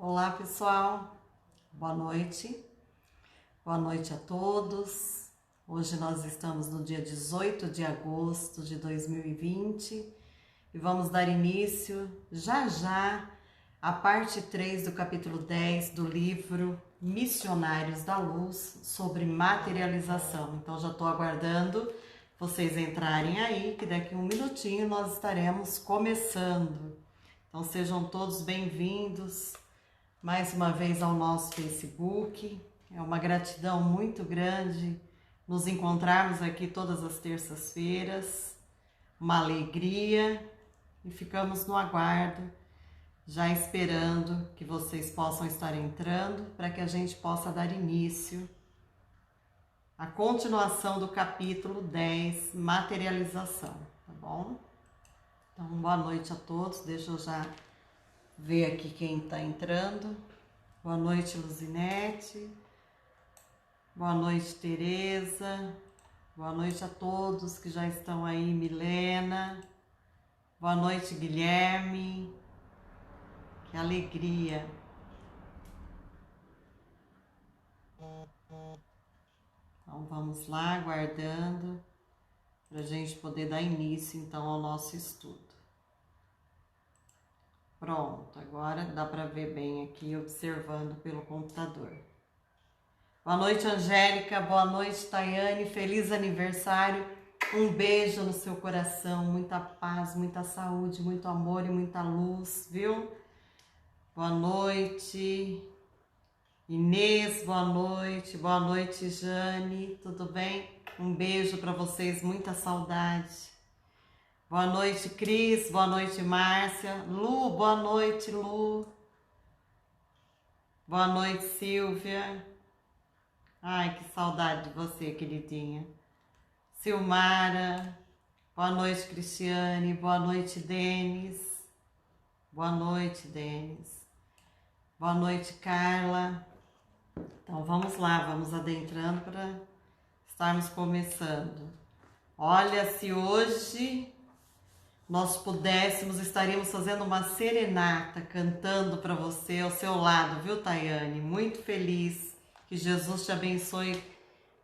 Olá pessoal, boa noite a todos. Hoje nós estamos no dia 18 de agosto de 2020 e vamos dar início já à parte 3 do capítulo 10 do livro Missionários da Luz sobre materialização. Então já estou aguardando vocês entrarem aí, que daqui a um minutinho nós estaremos começando. Então sejam todos bem-vindos mais uma vez ao nosso Facebook. É uma gratidão muito grande nos encontrarmos aqui todas as terças-feiras, uma alegria, e ficamos no aguardo, já esperando que vocês possam estar entrando para que a gente possa dar início à continuação do capítulo 10, materialização, tá bom? Então, boa noite a todos. Deixa eu já ver aqui quem está entrando. Boa noite, Luzinete. Boa noite, Tereza. Boa noite a todos que já estão aí, Milena. Boa noite, Guilherme. Que alegria. Então vamos lá, aguardando para a gente poder dar início então ao nosso estudo. Pronto, agora dá para ver bem aqui, observando pelo computador. Boa noite, Angélica. Boa noite, Tayane. Feliz aniversário. Um beijo no seu coração. Muita paz, muita saúde, muito amor e muita luz, viu? Boa noite, Inês. Boa noite. Boa noite, Jane. Tudo bem? Um beijo para vocês, muita saudade. Boa noite, Cris. Boa noite, Márcia. Lu, boa noite, Lu. Boa noite, Silvia. Ai, que saudade de você, queridinha. Silmara. Boa noite, Cristiane. Boa noite, Denis. Boa noite, Denis. Boa noite, Carla. Então, vamos lá, vamos adentrando para estarmos começando. Olha, se hoje nós pudéssemos, estaríamos fazendo uma serenata, cantando para você ao seu lado, viu, Tayane? Muito feliz, que Jesus te abençoe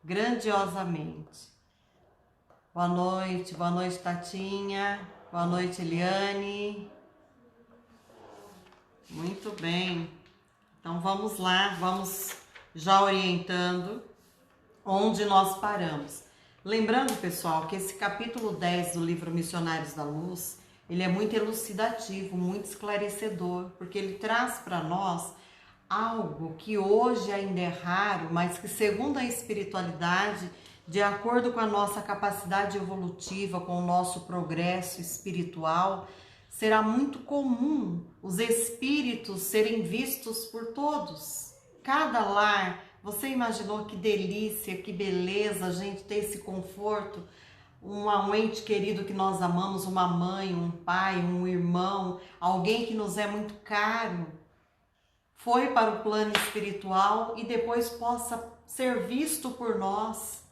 grandiosamente. Boa noite, Tatinha. Boa noite, Eliane. Muito bem. Então vamos lá, vamos já orientando onde nós paramos. Lembrando, pessoal, que esse capítulo 10 do livro Missionários da Luz, ele é muito elucidativo, muito esclarecedor, porque ele traz para nós algo que hoje ainda é raro, mas que segundo a espiritualidade, de acordo com a nossa capacidade evolutiva, com o nosso progresso espiritual, será muito comum os espíritos serem vistos por todos. Cada lar. Você imaginou que delícia, que beleza a gente ter esse conforto? Um ente querido que nós amamos, uma mãe, um pai, um irmão, alguém que nos é muito caro, foi para o plano espiritual e depois possa ser visto por nós,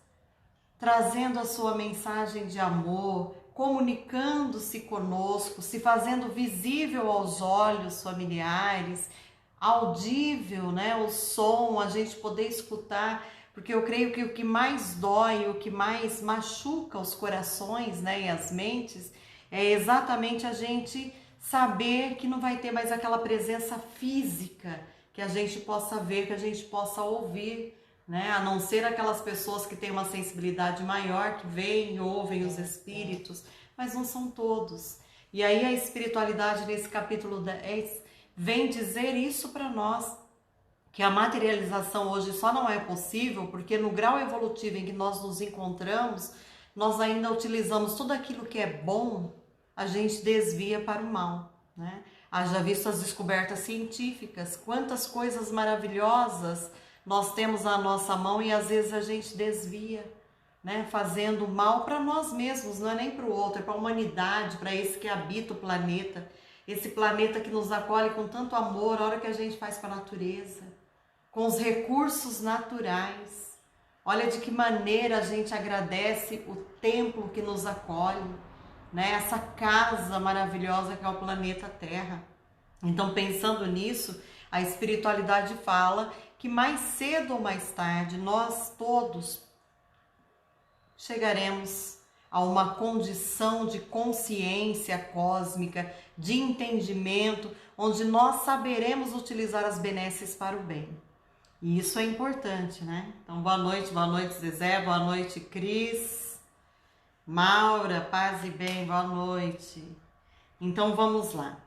trazendo a sua mensagem de amor, comunicando-se conosco, se fazendo visível aos olhos familiares, audível, né, o som, a gente poder escutar, porque eu creio que o que mais dói, o que mais machuca os corações, né, e as mentes, é exatamente a gente saber que não vai ter mais aquela presença física que a gente possa ver, que a gente possa ouvir, né, a não ser aquelas pessoas que têm uma sensibilidade maior, que veem e ouvem os espíritos, mas não são todos. E aí a espiritualidade nesse capítulo 10 vem dizer isso para nós, que a materialização hoje só não é possível porque no grau evolutivo em que nós nos encontramos, nós ainda utilizamos tudo aquilo que é bom, a gente desvia para o mal, né? Haja visto as descobertas científicas, quantas coisas maravilhosas nós temos à nossa mão e às vezes a gente desvia, né? Fazendo mal para nós mesmos, não é nem para o outro, é para a humanidade, para esse que habita o planeta. Esse planeta que nos acolhe com tanto amor, a hora que a gente faz com a natureza, com os recursos naturais. Olha de que maneira a gente agradece o templo que nos acolhe, né? Essa casa maravilhosa que é o planeta Terra. Então, pensando nisso, A espiritualidade fala que mais cedo ou mais tarde nós todos chegaremos a uma condição de consciência cósmica, de entendimento, onde nós saberemos utilizar as benesses para o bem. E isso é importante, né? Então, boa noite Zezé, boa noite Cris, Maura, paz e bem, boa noite. Então, vamos lá.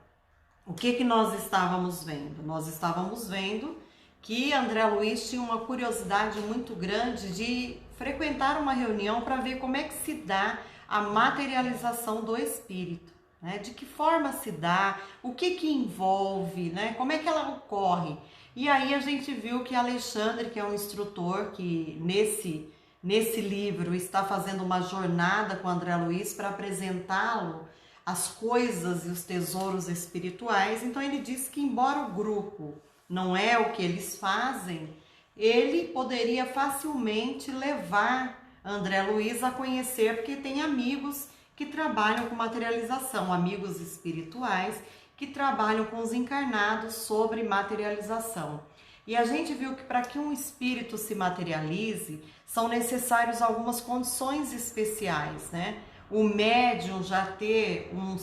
O que nós estávamos vendo? Nós estávamos vendo que André Luiz tinha uma curiosidade muito grande de frequentar uma reunião para ver como é que se dá a materialização do espírito, né? De que forma se dá, o que envolve, né? Como é que ela ocorre. E aí a gente viu que Alexandre, que é um instrutor que nesse livro está fazendo uma jornada com André Luiz para apresentá-lo as coisas e os tesouros espirituais. Então ele diz que embora o grupo não é o que eles fazem, ele poderia facilmente levar André Luiz a conhecer, porque tem amigos que trabalham com materialização, amigos espirituais que trabalham com os encarnados sobre materialização. E a gente viu que para que um espírito se materialize, são necessárias algumas condições especiais, né? O médium já ter uma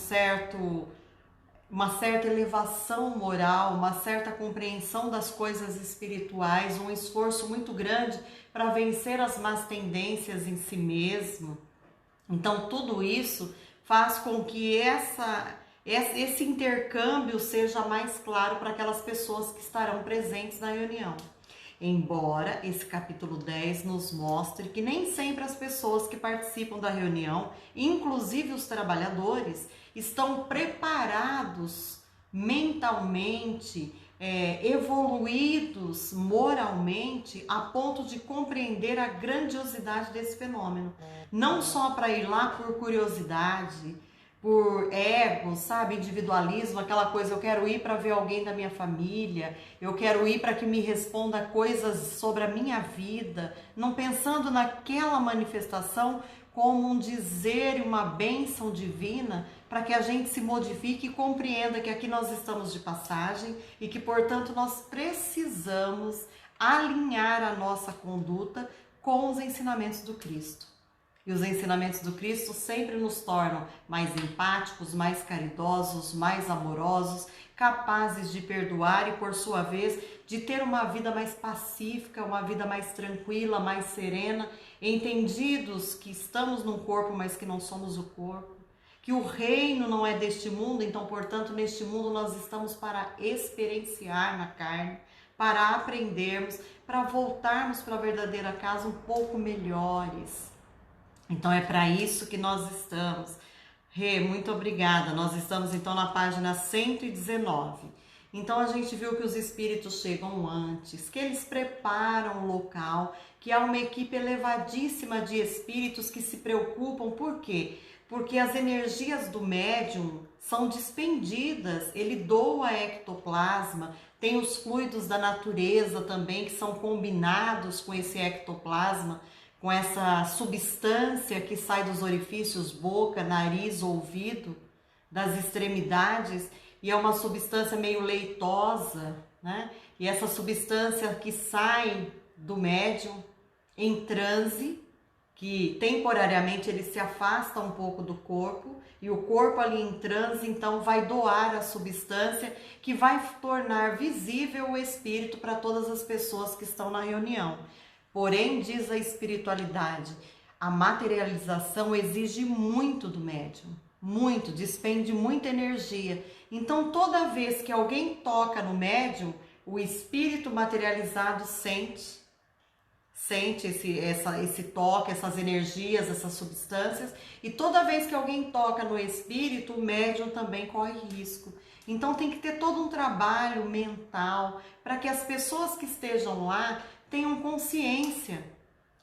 certa elevação moral, uma certa compreensão das coisas espirituais, um esforço muito grande para vencer as más tendências em si mesmo. Então, tudo isso faz com que esse intercâmbio seja mais claro para aquelas pessoas que estarão presentes na reunião. Embora esse capítulo 10 nos mostre que nem sempre as pessoas que participam da reunião, inclusive os trabalhadores, estão preparados mentalmente, evoluídos moralmente, a ponto de compreender a grandiosidade desse fenômeno. Não só para ir lá por curiosidade, por ego, sabe, individualismo, aquela coisa, eu quero ir para ver alguém da minha família, eu quero ir para que me responda coisas sobre a minha vida, não pensando naquela manifestação como um dizer e uma bênção divina, para que a gente se modifique e compreenda que aqui nós estamos de passagem e que, portanto, nós precisamos alinhar a nossa conduta com os ensinamentos do Cristo. E os ensinamentos do Cristo sempre nos tornam mais empáticos, mais caridosos, mais amorosos, capazes de perdoar e, por sua vez, de ter uma vida mais pacífica, uma vida mais tranquila, mais serena, entendidos que estamos num corpo, mas que não somos o corpo, que o reino não é deste mundo, então, portanto, neste mundo nós estamos para experienciar na carne, para aprendermos, para voltarmos para a verdadeira casa um pouco melhores. Então é para isso que nós estamos. Rê, muito obrigada. Nós estamos então na página 119. Então a gente viu que os espíritos chegam antes, que eles preparam o local, que há uma equipe elevadíssima de espíritos que se preocupam. Por quê? Porque as energias do médium são dispendidas, ele doa ectoplasma, tem os fluidos da natureza também que são combinados com esse ectoplasma, com essa substância que sai dos orifícios boca, nariz, ouvido, das extremidades, e é uma substância meio leitosa, né? E essa substância que sai do médium em transe, que temporariamente ele se afasta um pouco do corpo, e o corpo ali em transe, então vai doar a substância que vai tornar visível o espírito para todas as pessoas que estão na reunião. Porém, diz a espiritualidade, a materialização exige muito do médium, muito, despende muita energia. Então, toda vez que alguém toca no médium, o espírito materializado sente esse toque, essas energias, essas substâncias, e toda vez que alguém toca no espírito, o médium também corre risco. Então tem que ter todo um trabalho mental para que as pessoas que estejam lá tenham consciência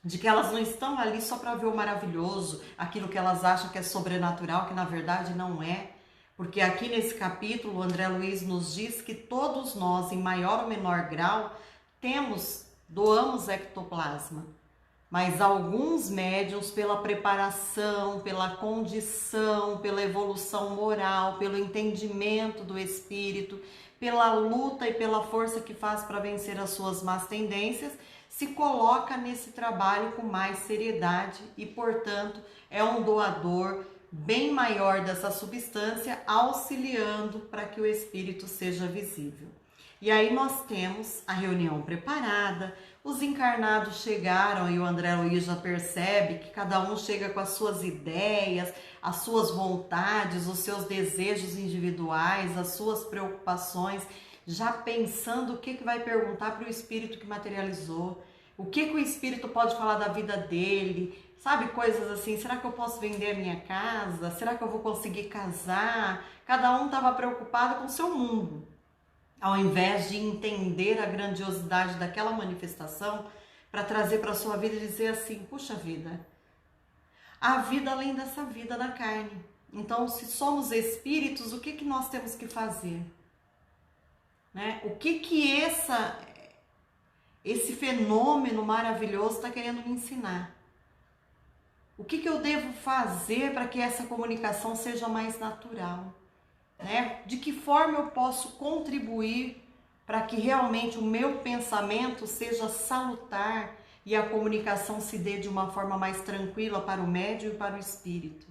de que elas não estão ali só para ver o maravilhoso, aquilo que elas acham que é sobrenatural, que na verdade não é. Porque aqui nesse capítulo, o André Luiz nos diz que todos nós, em maior ou menor grau, doamos ectoplasma. Mas alguns médiuns, pela preparação, pela condição, pela evolução moral, pelo entendimento do espírito, pela luta e pela força que faz para vencer as suas más tendências, se coloca nesse trabalho com mais seriedade e, portanto, é um doador bem maior dessa substância, auxiliando para que o espírito seja visível. E aí nós temos a reunião preparada, os encarnados chegaram e o André Luiz já percebe que cada um chega com as suas ideias, as suas vontades, os seus desejos individuais, as suas preocupações, já pensando o que vai perguntar para o espírito que materializou, o que o espírito pode falar da vida dele, sabe, coisas assim, será que eu posso vender a minha casa? Será que eu vou conseguir casar? Cada um estava preocupado com o seu mundo, ao invés de entender a grandiosidade daquela manifestação para trazer para a sua vida e dizer assim, puxa vida, há vida além dessa vida da carne. Então, se somos espíritos, o que nós temos que fazer? Né? O que esse fenômeno maravilhoso está querendo me ensinar? O que eu devo fazer para que essa comunicação seja mais natural? Né? De que forma eu posso contribuir para que realmente o meu pensamento seja salutar e a comunicação se dê de uma forma mais tranquila para o médium e para o espírito,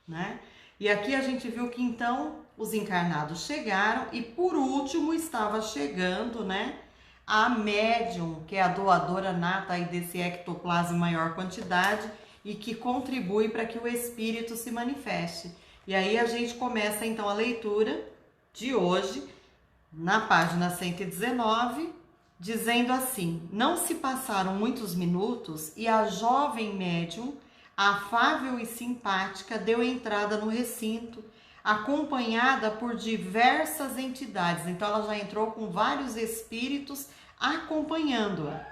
né? E aqui a gente viu que então os encarnados chegaram e por último estava chegando, né, a médium, que é a doadora nata aí desse ectoplasma em maior quantidade e que contribui para que o espírito se manifeste. E aí a gente começa então a leitura de hoje, na página 119, dizendo assim: não se passaram muitos minutos e a jovem médium, afável e simpática, deu entrada no recinto, acompanhada por diversas entidades. Então ela já entrou com vários espíritos acompanhando-a,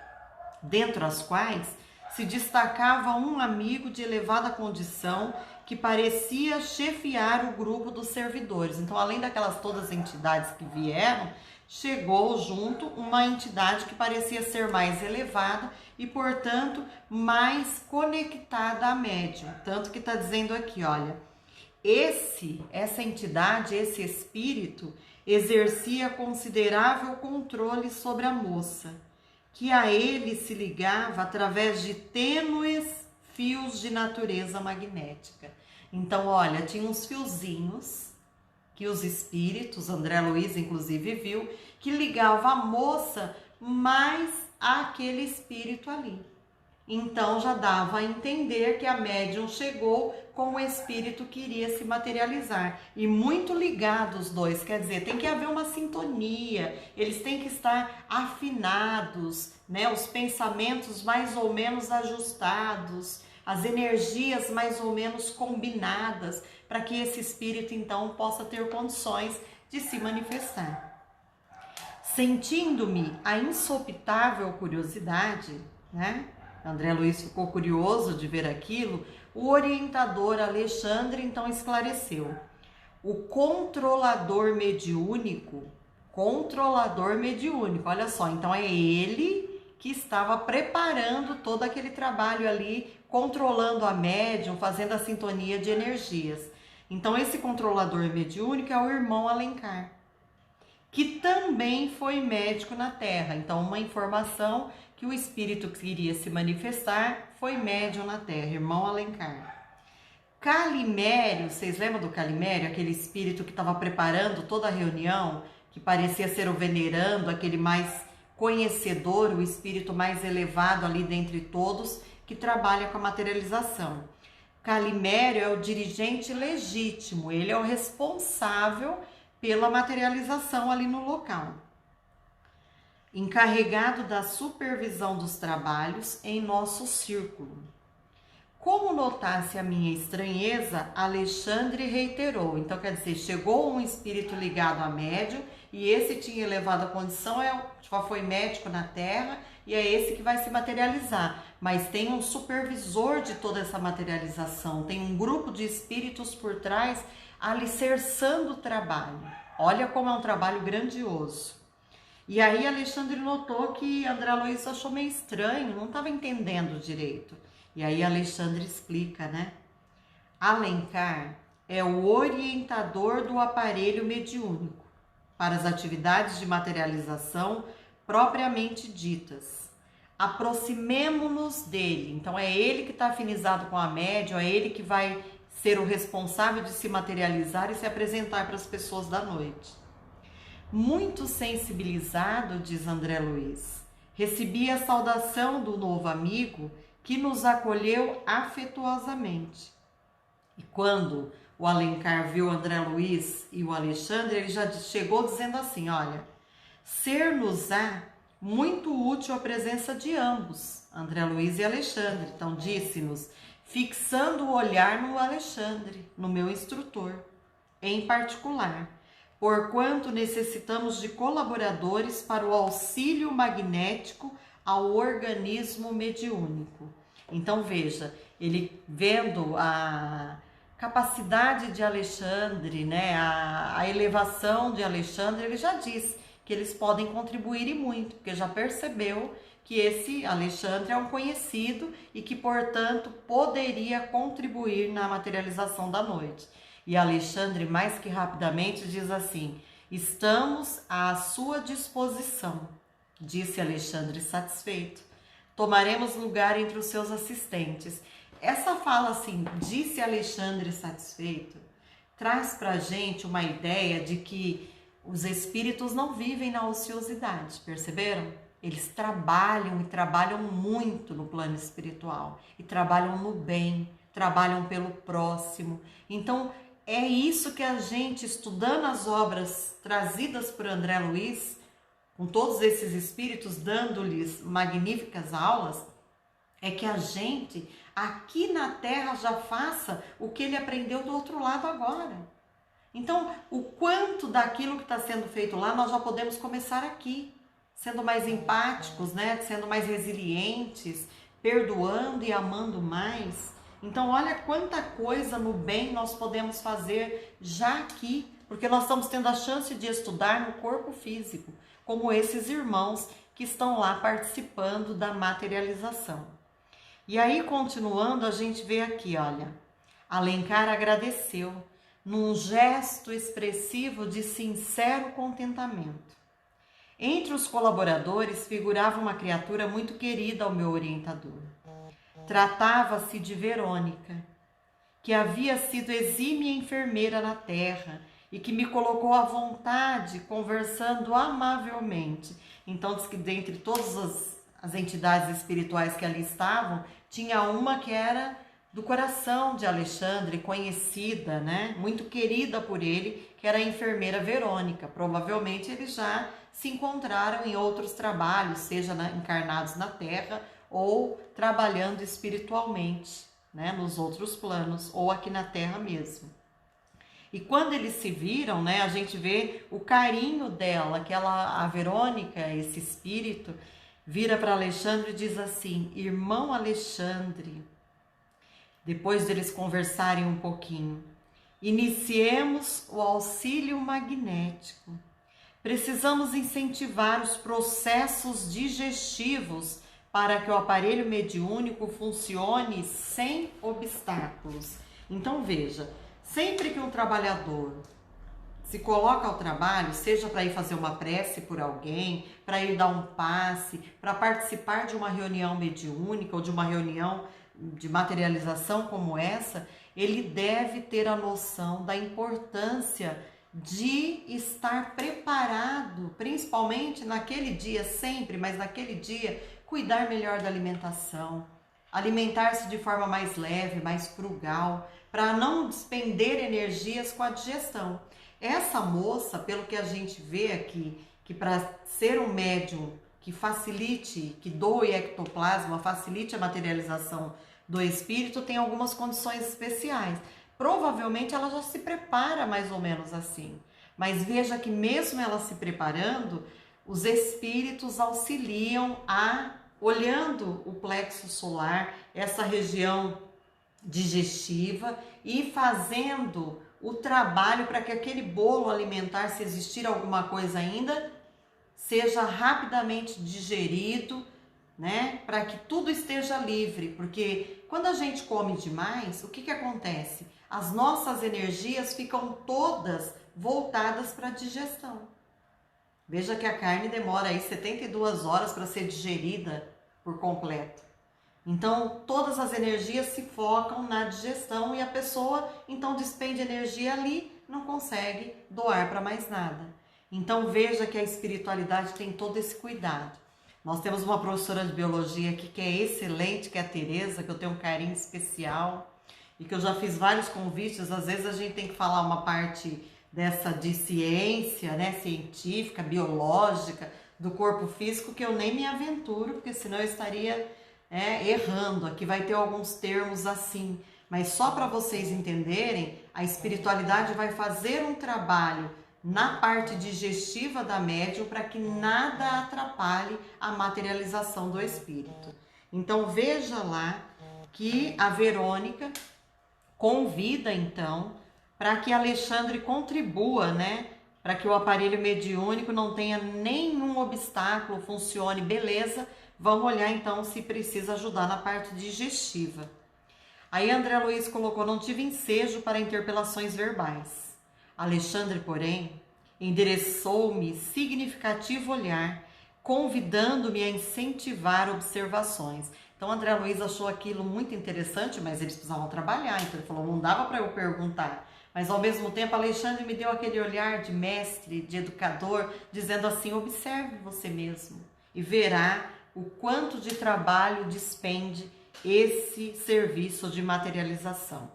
dentre as quais se destacava um amigo de elevada condição que parecia chefiar o grupo dos servidores. Então, além daquelas todas as entidades que vieram, chegou junto uma entidade que parecia ser mais elevada e, portanto, mais conectada à médium. Tanto que está dizendo aqui, olha, essa entidade, esse espírito, exercia considerável controle sobre a moça, que a ele se ligava através de tênues fios de natureza magnética. Então, olha, tinha uns fiozinhos que os espíritos, André Luiz inclusive viu, que ligava a moça mais àquele espírito ali. Então já dava a entender que a médium chegou com o espírito que iria se materializar. E muito ligados os dois, quer dizer, tem que haver uma sintonia, eles têm que estar afinados, né? Os pensamentos mais ou menos ajustados, as energias mais ou menos combinadas, para que esse espírito então possa ter condições de se manifestar. Sentindo-me a insopitável curiosidade, né? André Luiz ficou curioso de ver aquilo. O orientador Alexandre então esclareceu: o controlador mediúnico, olha só, então é ele que estava preparando todo aquele trabalho ali, controlando a médium, fazendo a sintonia de energias. Então esse controlador mediúnico é o irmão Alencar, que também foi médico na Terra. Então uma informação que o espírito que iria se manifestar foi médium na Terra, irmão Alencar. Calimério, vocês lembram do Calimério? Aquele espírito que estava preparando toda a reunião, que parecia ser o venerando, aquele mais conhecedor, o espírito mais elevado ali dentre todos, que trabalha com a materialização. Calimério é o dirigente legítimo, ele é o responsável pela materialização ali no local, encarregado da supervisão dos trabalhos em nosso círculo. Como notasse a minha estranheza, Alexandre reiterou. Então, quer dizer, chegou um espírito ligado a médium e esse tinha elevado a condição, já foi médico na Terra e é esse que vai se materializar. Mas tem um supervisor de toda essa materialização, tem um grupo de espíritos por trás alicerçando o trabalho. Olha como é um trabalho grandioso. E aí Alexandre notou que André Luiz achou meio estranho, não estava entendendo direito. E aí Alexandre explica, né? Alencar é o orientador do aparelho mediúnico, para as atividades de materialização propriamente ditas. Aproximemo-nos dele. Então é ele que está afinizado com a médium, é ele que vai ser o responsável de se materializar e se apresentar para as pessoas da noite. Muito sensibilizado, diz André Luiz, recebi a saudação do novo amigo que nos acolheu afetuosamente. E quando o Alencar viu André Luiz e o Alexandre, ele já chegou dizendo assim, olha, ser-nos-á muito útil a presença de ambos, André Luiz e Alexandre. Então disse-nos, fixando o olhar no Alexandre, no meu instrutor, em particular, porquanto necessitamos de colaboradores para o auxílio magnético ao organismo mediúnico. Então veja, ele vendo a capacidade de Alexandre, né, a elevação de Alexandre, ele já disse que eles podem contribuir e muito, porque já percebeu que esse Alexandre é um conhecido e que, portanto, poderia contribuir na materialização da noite. E Alexandre, mais que rapidamente, diz assim, estamos à sua disposição, disse Alexandre satisfeito. Tomaremos lugar entre os seus assistentes. Essa fala assim, disse Alexandre satisfeito, traz para a gente uma ideia de que os espíritos não vivem na ociosidade, perceberam? Eles trabalham e trabalham muito no plano espiritual e trabalham no bem, trabalham pelo próximo. Então, é isso que a gente, estudando as obras trazidas por André Luiz, com todos esses espíritos dando-lhes magníficas aulas, é que a gente aqui na Terra já faça o que ele aprendeu do outro lado agora. Então, o quanto daquilo que está sendo feito lá, nós já podemos começar aqui, sendo mais empáticos, né? Sendo mais resilientes, perdoando e amando mais. Então, olha quanta coisa no bem nós podemos fazer já aqui, porque nós estamos tendo a chance de estudar no corpo físico, como esses irmãos que estão lá participando da materialização. E aí, continuando, a gente vê aqui, olha, Alencar agradeceu, num gesto expressivo de sincero contentamento. Entre os colaboradores figurava uma criatura muito querida ao meu orientador. Tratava-se de Verônica, que havia sido exímia enfermeira na terra e que me colocou à vontade, conversando amavelmente. Então, diz que dentre todas as entidades espirituais que ali estavam, tinha uma que era do coração de Alexandre, conhecida, né? Muito querida por ele, que era a enfermeira Verônica. Provavelmente eles já se encontraram em outros trabalhos, seja encarnados na Terra ou trabalhando espiritualmente, né? Nos outros planos, ou aqui na Terra mesmo. E quando eles se viram, né? A gente vê o carinho dela, a Verônica, esse espírito, vira para Alexandre e diz assim, irmão Alexandre, depois deles conversarem um pouquinho, iniciemos o auxílio magnético. Precisamos incentivar os processos digestivos para que o aparelho mediúnico funcione sem obstáculos. Então veja, sempre que um trabalhador se coloca ao trabalho, seja para ir fazer uma prece por alguém, para ir dar um passe, para participar de uma reunião mediúnica ou de uma reunião de materialização como essa, ele deve ter a noção da importância de estar preparado, principalmente naquele dia, sempre, mas naquele dia, cuidar melhor da alimentação, alimentar-se de forma mais leve, mais frugal, para não despender energias com a digestão. Essa moça, pelo que a gente vê aqui, que para ser um médium que facilite, que doe ectoplasma, facilite a materialização do espírito, tem algumas condições especiais. Provavelmente ela já se prepara mais ou menos assim. Mas veja que mesmo ela se preparando, os espíritos auxiliam olhando o plexo solar, essa região digestiva, e fazendo o trabalho para que aquele bolo alimentar, se existir alguma coisa ainda, seja rapidamente digerido, né? Para que tudo esteja livre, porque quando a gente come demais, o que acontece? As nossas energias ficam todas voltadas para a digestão. Veja que a carne demora aí 72 horas para ser digerida por completo. Então, todas as energias se focam na digestão e a pessoa, então, despende energia ali, não consegue doar para mais nada. Então, veja que a espiritualidade tem todo esse cuidado. Nós temos uma professora de biologia aqui que é excelente, que é a Tereza, que eu tenho um carinho especial e que eu já fiz vários convites. Às vezes a gente tem que falar uma parte dessa de ciência, né, científica, biológica, do corpo físico, que eu nem me aventuro, porque senão eu estaria errando. Aqui vai ter alguns termos assim, mas só para vocês entenderem, a espiritualidade vai fazer um trabalho na parte digestiva da médium para que nada atrapalhe a materialização do espírito. Então veja lá que a Verônica convida então para que Alexandre contribua, né? Para que o aparelho mediúnico não tenha nenhum obstáculo, funcione, beleza. Vamos olhar então se precisa ajudar na parte digestiva. Aí André Luiz colocou: não tive ensejo para interpelações verbais. Alexandre, porém, endereçou-me significativo olhar, convidando-me a incentivar observações. Então André Luiz achou aquilo muito interessante, mas eles precisavam trabalhar, então ele falou: não dava para eu perguntar. Mas ao mesmo tempo Alexandre me deu aquele olhar de mestre, de educador, dizendo assim: observe você mesmo e verá o quanto de trabalho despende esse serviço de materialização.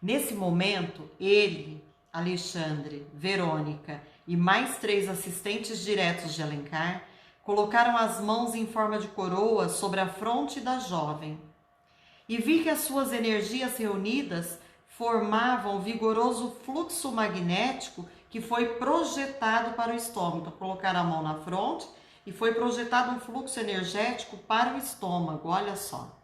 Nesse momento, ele, Alexandre, Verônica e mais 3 assistentes diretos de Alencar colocaram as mãos em forma de coroa sobre a fronte da jovem. E vi que as suas energias reunidas formavam um vigoroso fluxo magnético que foi projetado para o estômago. Então, colocaram a mão na fronte e foi projetado um fluxo energético para o estômago, olha só.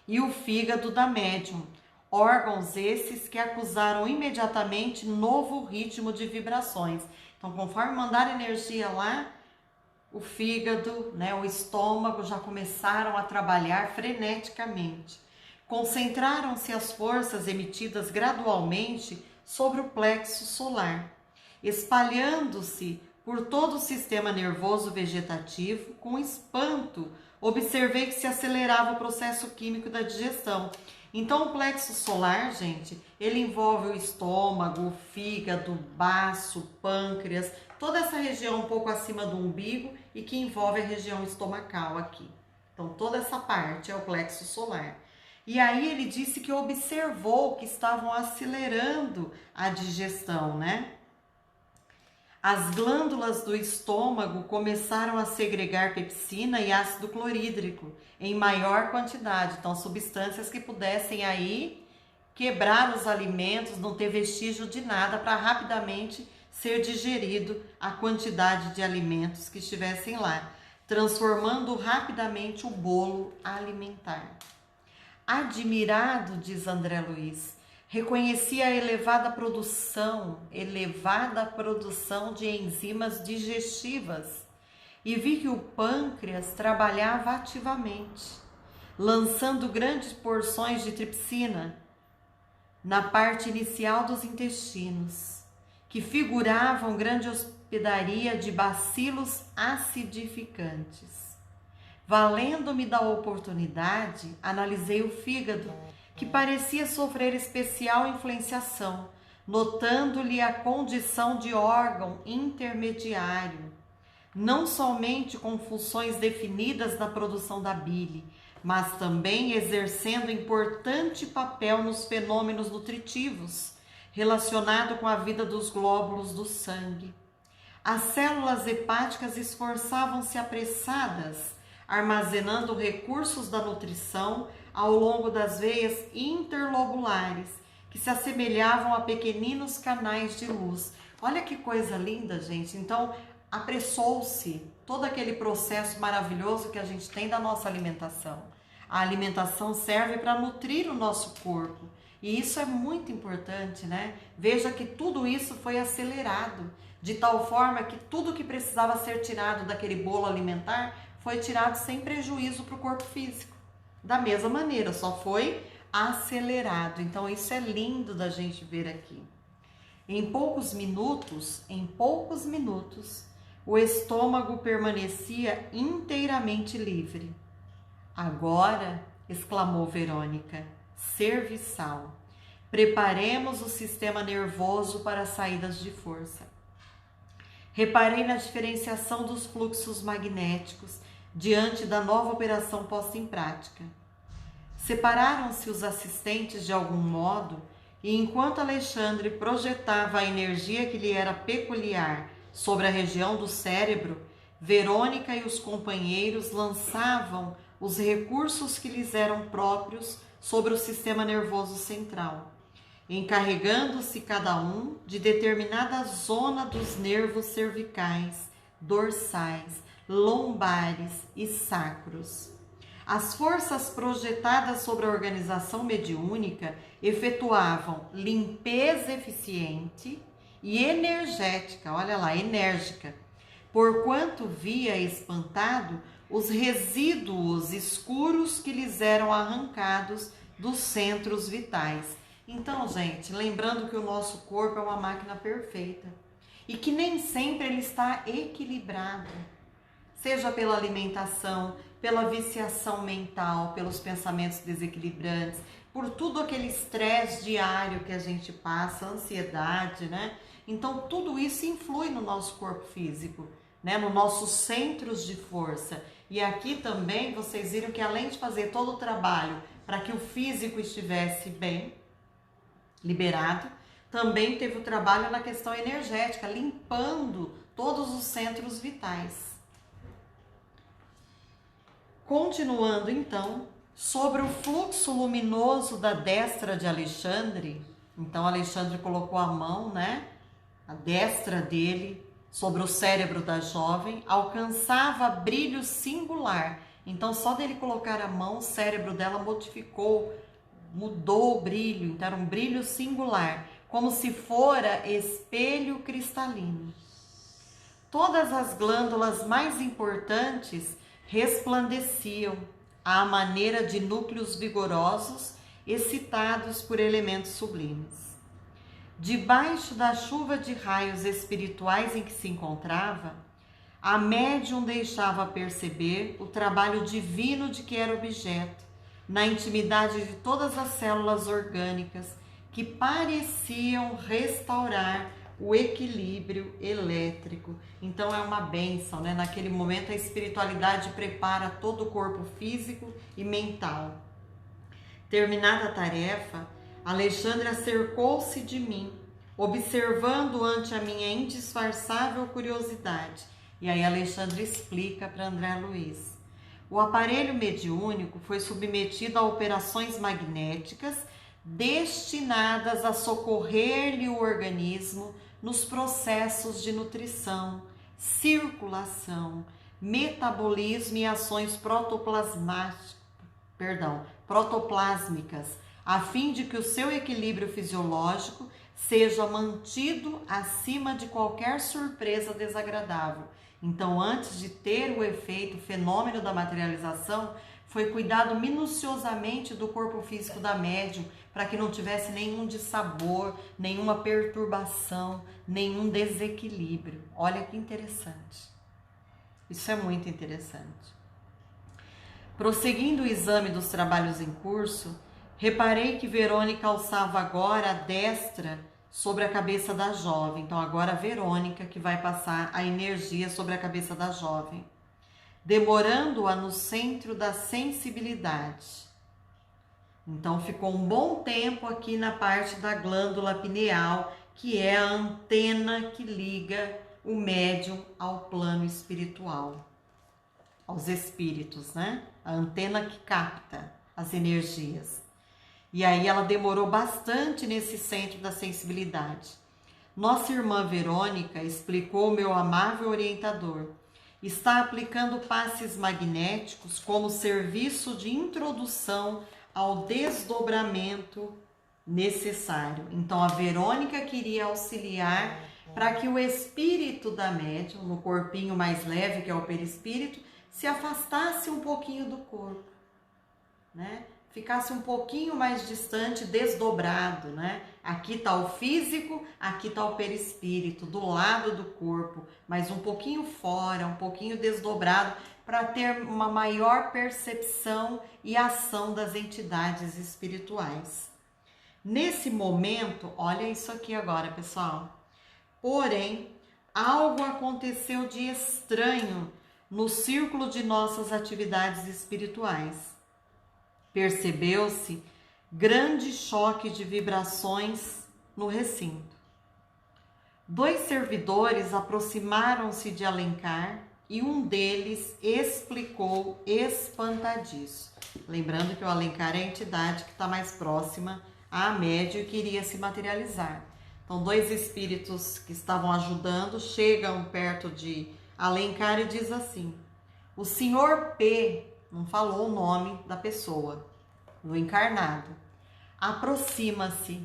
E o fígado da médium, órgãos esses que acusaram imediatamente novo ritmo de vibrações. Então, conforme mandaram energia lá, o fígado, né, o estômago já começaram a trabalhar freneticamente. Concentraram-se as forças emitidas gradualmente sobre o plexo solar, espalhando-se por todo o sistema nervoso vegetativo. Com espanto, observei que se acelerava o processo químico da digestão. Então, o plexo solar, gente, ele envolve o estômago, o fígado, o baço, o pâncreas, toda essa região um pouco acima do umbigo e que envolve a região estomacal aqui. Então, toda essa parte é o plexo solar. E aí ele disse que observou que estavam acelerando a digestão, né? As glândulas do estômago começaram a segregar pepsina e ácido clorídrico em maior quantidade. Então, substâncias que pudessem aí quebrar os alimentos, não ter vestígio de nada, para rapidamente ser digerido a quantidade de alimentos que estivessem lá, transformando rapidamente o bolo alimentar. Admirado, diz André Luiz, reconheci a elevada produção de enzimas digestivas e vi que o pâncreas trabalhava ativamente, lançando grandes porções de tripsina na parte inicial dos intestinos, que figuravam grande hospedaria de bacilos acidificantes. Valendo-me da oportunidade, analisei o fígado, que parecia sofrer especial influenciação, notando-lhe a condição de órgão intermediário, não somente com funções definidas na produção da bile, mas também exercendo importante papel nos fenômenos nutritivos, relacionado com a vida dos glóbulos do sangue. As células hepáticas esforçavam-se apressadas, armazenando recursos da nutrição ao longo das veias interlobulares, que se assemelhavam a pequeninos canais de luz. Olha que coisa linda, gente. Então, apressou-se todo aquele processo maravilhoso que a gente tem da nossa alimentação. A alimentação serve para nutrir o nosso corpo. E isso é muito importante, né? Veja que tudo isso foi acelerado, de tal forma que tudo que precisava ser tirado daquele bolo alimentar foi tirado sem prejuízo para o corpo físico. Da mesma maneira, só foi acelerado. Então, isso é lindo da gente ver aqui. Em poucos minutos, o estômago permanecia inteiramente livre. Agora, exclamou Verônica, serviçal. Preparemos o sistema nervoso para as saídas de força. Reparei na diferenciação dos fluxos magnéticos diante da nova operação posta em prática. Separaram-se os assistentes de algum modo e enquanto Alexandre projetava a energia que lhe era peculiar sobre a região do cérebro, Verônica e os companheiros lançavam os recursos que lhes eram próprios sobre o sistema nervoso central, encarregando-se cada um de determinada zona dos nervos cervicais, dorsais, lombares e sacros. As forças projetadas sobre a organização mediúnica efetuavam limpeza eficiente e energética, olha lá, enérgica, porquanto via espantado os resíduos escuros que lhes eram arrancados dos centros vitais. Então, gente, lembrando que o nosso corpo é uma máquina perfeita e que nem sempre ele está equilibrado, seja pela alimentação, pela viciação mental, pelos pensamentos desequilibrantes, por tudo aquele estresse diário que a gente passa, ansiedade, né? Então, tudo isso influi no nosso corpo físico, né? Nos nossos centros de força. E aqui também vocês viram que além de fazer todo o trabalho para que o físico estivesse bem, liberado, também teve o trabalho na questão energética, limpando todos os centros vitais. Continuando então, sobre o fluxo luminoso da destra de Alexandre, então Alexandre colocou a mão, né, a destra dele, sobre o cérebro da jovem, alcançava brilho singular. Então só dele colocar a mão, o cérebro dela modificou, mudou o brilho, então era um brilho singular, como se fora espelho cristalino. Todas as glândulas mais importantes resplandeciam à maneira de núcleos vigorosos excitados por elementos sublimes. Debaixo da chuva de raios espirituais em que se encontrava, a médium deixava perceber o trabalho divino de que era objeto, na intimidade de todas as células orgânicas que pareciam restaurar o equilíbrio elétrico. Então é uma bênção, né? Naquele momento a espiritualidade prepara todo o corpo físico e mental. Terminada a tarefa, Alexandre acercou-se de mim, observando ante a minha indisfarçável curiosidade. E aí Alexandre explica para André Luiz. O aparelho mediúnico foi submetido a operações magnéticas destinadas a socorrer-lhe o organismo nos processos de nutrição, circulação, metabolismo e ações protoplásmicas, a fim de que o seu equilíbrio fisiológico seja mantido acima de qualquer surpresa desagradável. Então, antes de ter o efeito, o fenômeno da materialização, foi cuidado minuciosamente do corpo físico da médium para que não tivesse nenhum dissabor, nenhuma perturbação, nenhum desequilíbrio. Olha que interessante. Isso é muito interessante. Prosseguindo o exame dos trabalhos em curso, reparei que Verônica alçava agora a destra sobre a cabeça da jovem. Então agora a Verônica que vai passar a energia sobre a cabeça da jovem, demorando-a no centro da sensibilidade. Então ficou um bom tempo aqui na parte da glândula pineal, que é a antena que liga o médium ao plano espiritual, aos espíritos, né? A antena que capta as energias. E aí ela demorou bastante nesse centro da sensibilidade. Nossa irmã Verônica, explicou meu amável orientador, está aplicando passes magnéticos como serviço de introdução ao desdobramento necessário. Então a Verônica queria auxiliar para que o espírito da médium, no corpinho mais leve, que é o perispírito, se afastasse um pouquinho do corpo, né? ficasse um pouquinho mais distante, desdobrado, né? Aqui está o físico, aqui está o perispírito, do lado do corpo, mas um pouquinho fora, um pouquinho desdobrado, para ter uma maior percepção e ação das entidades espirituais. Nesse momento, olha isso aqui agora, pessoal. Porém, algo aconteceu de estranho no círculo de nossas atividades espirituais. Percebeu-se grande choque de vibrações no recinto. 2 servidores aproximaram-se de Alencar e um deles explicou espantadiço. Lembrando que o Alencar é a entidade que está mais próxima à médium e que iria se materializar. Então, 2 espíritos que estavam ajudando chegam perto de Alencar e diz assim: o senhor P, não falou o nome da pessoa, do encarnado, aproxima-se,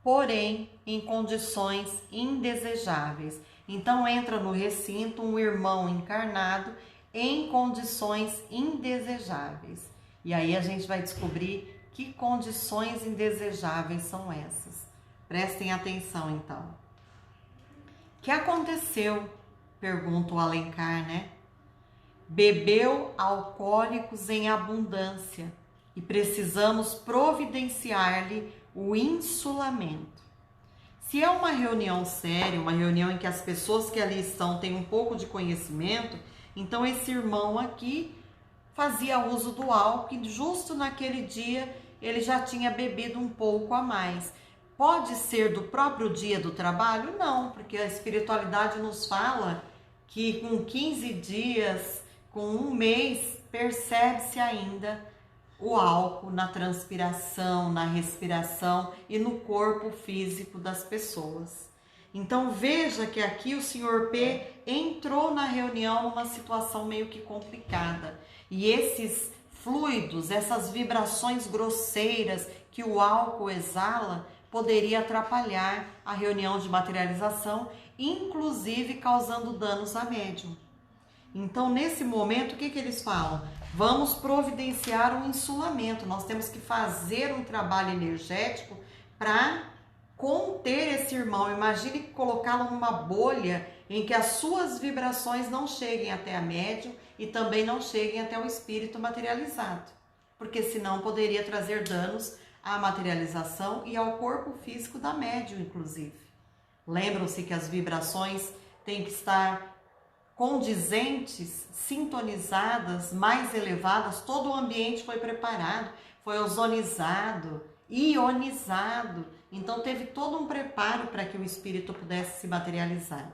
porém em condições indesejáveis. Então entra no recinto um irmão encarnado em condições indesejáveis. E aí a gente vai descobrir que condições indesejáveis são essas. Prestem atenção então. O que aconteceu? Pergunta o Alencar, né? Bebeu alcoólicos em abundância e precisamos providenciar-lhe o insulamento. Se é uma reunião séria, uma reunião em que as pessoas que ali estão têm um pouco de conhecimento, então esse irmão aqui fazia uso do álcool e justo naquele dia ele já tinha bebido um pouco a mais. Pode ser do próprio dia do trabalho? Não, porque a espiritualidade nos fala que com 15 dias, com um mês, percebe-se ainda o álcool na transpiração, na respiração e no corpo físico das pessoas. Então veja que aqui o senhor P entrou na reunião numa situação meio que complicada. E esses fluidos, essas vibrações grosseiras que o álcool exala, poderia atrapalhar a reunião de materialização, inclusive causando danos à médium. Então, nesse momento, o que eles falam? Vamos providenciar um insulamento. Nós temos que fazer um trabalho energético para conter esse irmão. Imagine colocá-lo numa bolha em que as suas vibrações não cheguem até a médium e também não cheguem até o espírito materializado, porque senão poderia trazer danos à materialização e ao corpo físico da médium, inclusive. Lembram-se que as vibrações têm que estar condizentes, sintonizadas, mais elevadas. Todo o ambiente foi preparado, foi ozonizado, ionizado. Então teve todo um preparo para que o espírito pudesse se materializar.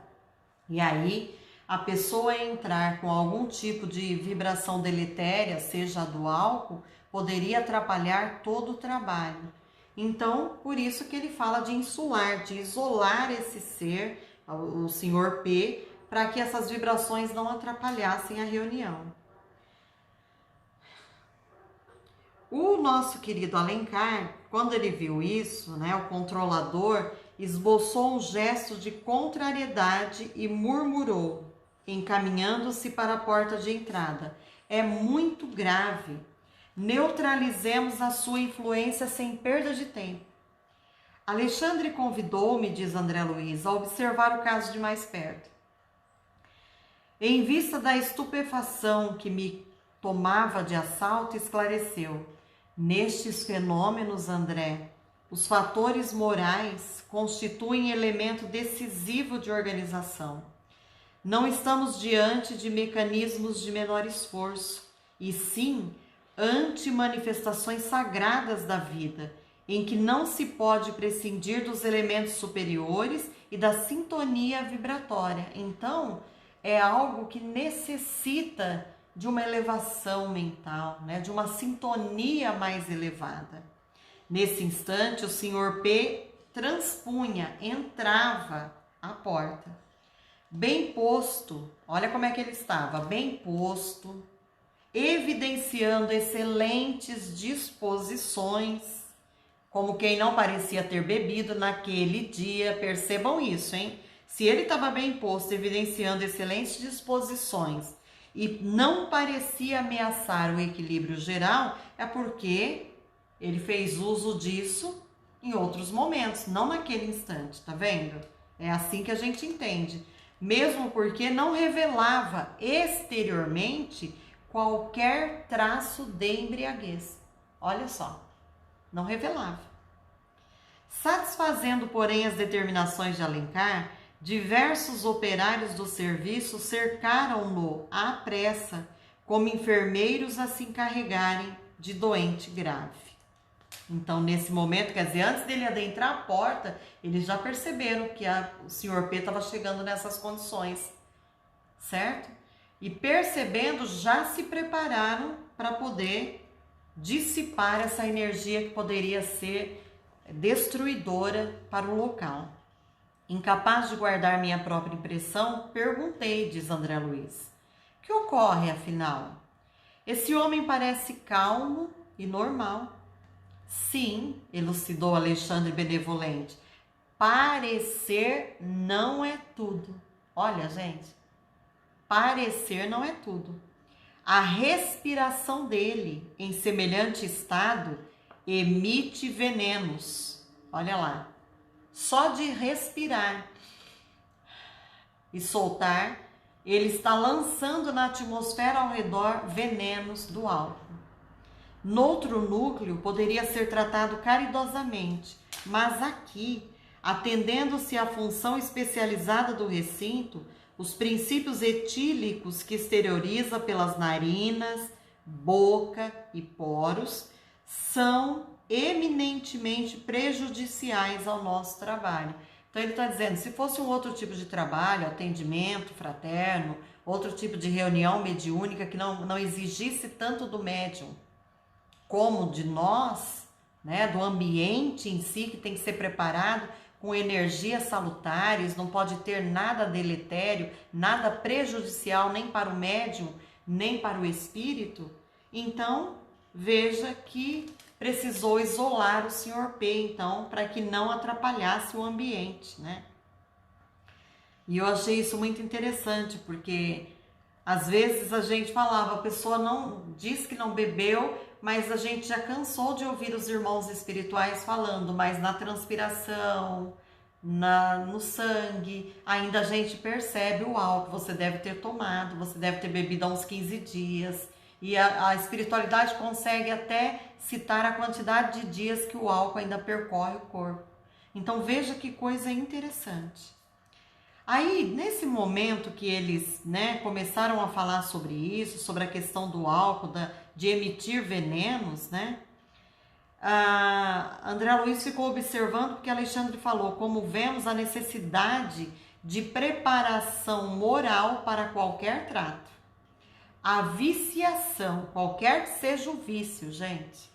E aí a pessoa entrar com algum tipo de vibração deletéria, seja a do álcool, poderia atrapalhar todo o trabalho. Então, por isso que ele fala de insular, de isolar esse ser, o senhor P, para que essas vibrações não atrapalhassem a reunião. O nosso querido Alencar, quando ele viu isso, né, o controlador esboçou um gesto de contrariedade e murmurou, encaminhando-se para a porta de entrada: é muito grave. Neutralizemos a sua influência sem perda de tempo. Alexandre convidou-me, diz André Luiz, a observar o caso de mais perto. Em vista da estupefação que me tomava de assalto, esclareceu: nestes fenômenos, André, os fatores morais constituem elemento decisivo de organização. Não estamos diante de mecanismos de menor esforço, e sim ante manifestações sagradas da vida, em que não se pode prescindir dos elementos superiores e da sintonia vibratória. Então, é algo que necessita de uma elevação mental, né? De uma sintonia mais elevada. Nesse instante, o senhor P transpunha, entrava à porta. Bem posto, olha como é que ele estava, bem posto, evidenciando excelentes disposições, como quem não parecia ter bebido naquele dia. Percebam isso, hein? Se ele estava bem posto, evidenciando excelentes disposições e não parecia ameaçar o equilíbrio geral, é porque Ele fez uso disso em outros momentos, não naquele instante, tá vendo? É assim que a gente entende. Mesmo porque não revelava exteriormente qualquer traço de embriaguez. Olha só, não revelava. Satisfazendo, porém, as determinações de Alencar, diversos operários do serviço cercaram-no à pressa, como enfermeiros a se encarregarem de doente grave. Então, nesse momento, quer dizer, antes dele adentrar a porta, eles já perceberam que o Sr. P estava chegando nessas condições, certo? E percebendo, já se prepararam para poder dissipar essa energia que poderia ser destruidora para o local. Incapaz de guardar minha própria impressão, perguntei, diz André Luiz, o que ocorre afinal? Esse homem parece calmo e normal. Sim, elucidou Alexandre benevolente, parecer não é tudo. Olha, gente, parecer não é tudo. A respiração dele, em semelhante estado, emite venenos. Olha lá, só de respirar e soltar, ele está lançando na atmosfera ao redor venenos do álcool. Noutro núcleo poderia ser tratado caridosamente, mas aqui, atendendo-se à função especializada do recinto, os princípios etílicos que exterioriza pelas narinas, boca e poros são eminentemente prejudiciais ao nosso trabalho. Então ele está dizendo, se fosse um outro tipo de trabalho, atendimento fraterno, outro tipo de reunião mediúnica que não exigisse tanto do médium, como de nós, né, do ambiente em si, que tem que ser preparado com energias salutares, não pode ter nada deletério, nada prejudicial nem para o médium, nem para o espírito. Então, veja que precisou isolar o Sr. P, então, para que não atrapalhasse o ambiente, né? E eu achei isso muito interessante, porque às vezes a gente falava, a pessoa não diz que não bebeu, mas a gente já cansou de ouvir os irmãos espirituais falando, mas na transpiração, no sangue, ainda a gente percebe o álcool, você deve ter tomado, você deve ter bebido há uns 15 dias. E a espiritualidade consegue até citar a quantidade de dias que o álcool ainda percorre o corpo. Então veja que coisa interessante. Aí, nesse momento que eles, né, começaram a falar sobre isso, sobre a questão do álcool, de emitir venenos, né, André Luiz ficou observando porque Alexandre falou, como vemos a necessidade de preparação moral para qualquer trato. A viciação, qualquer que seja o vício, gente.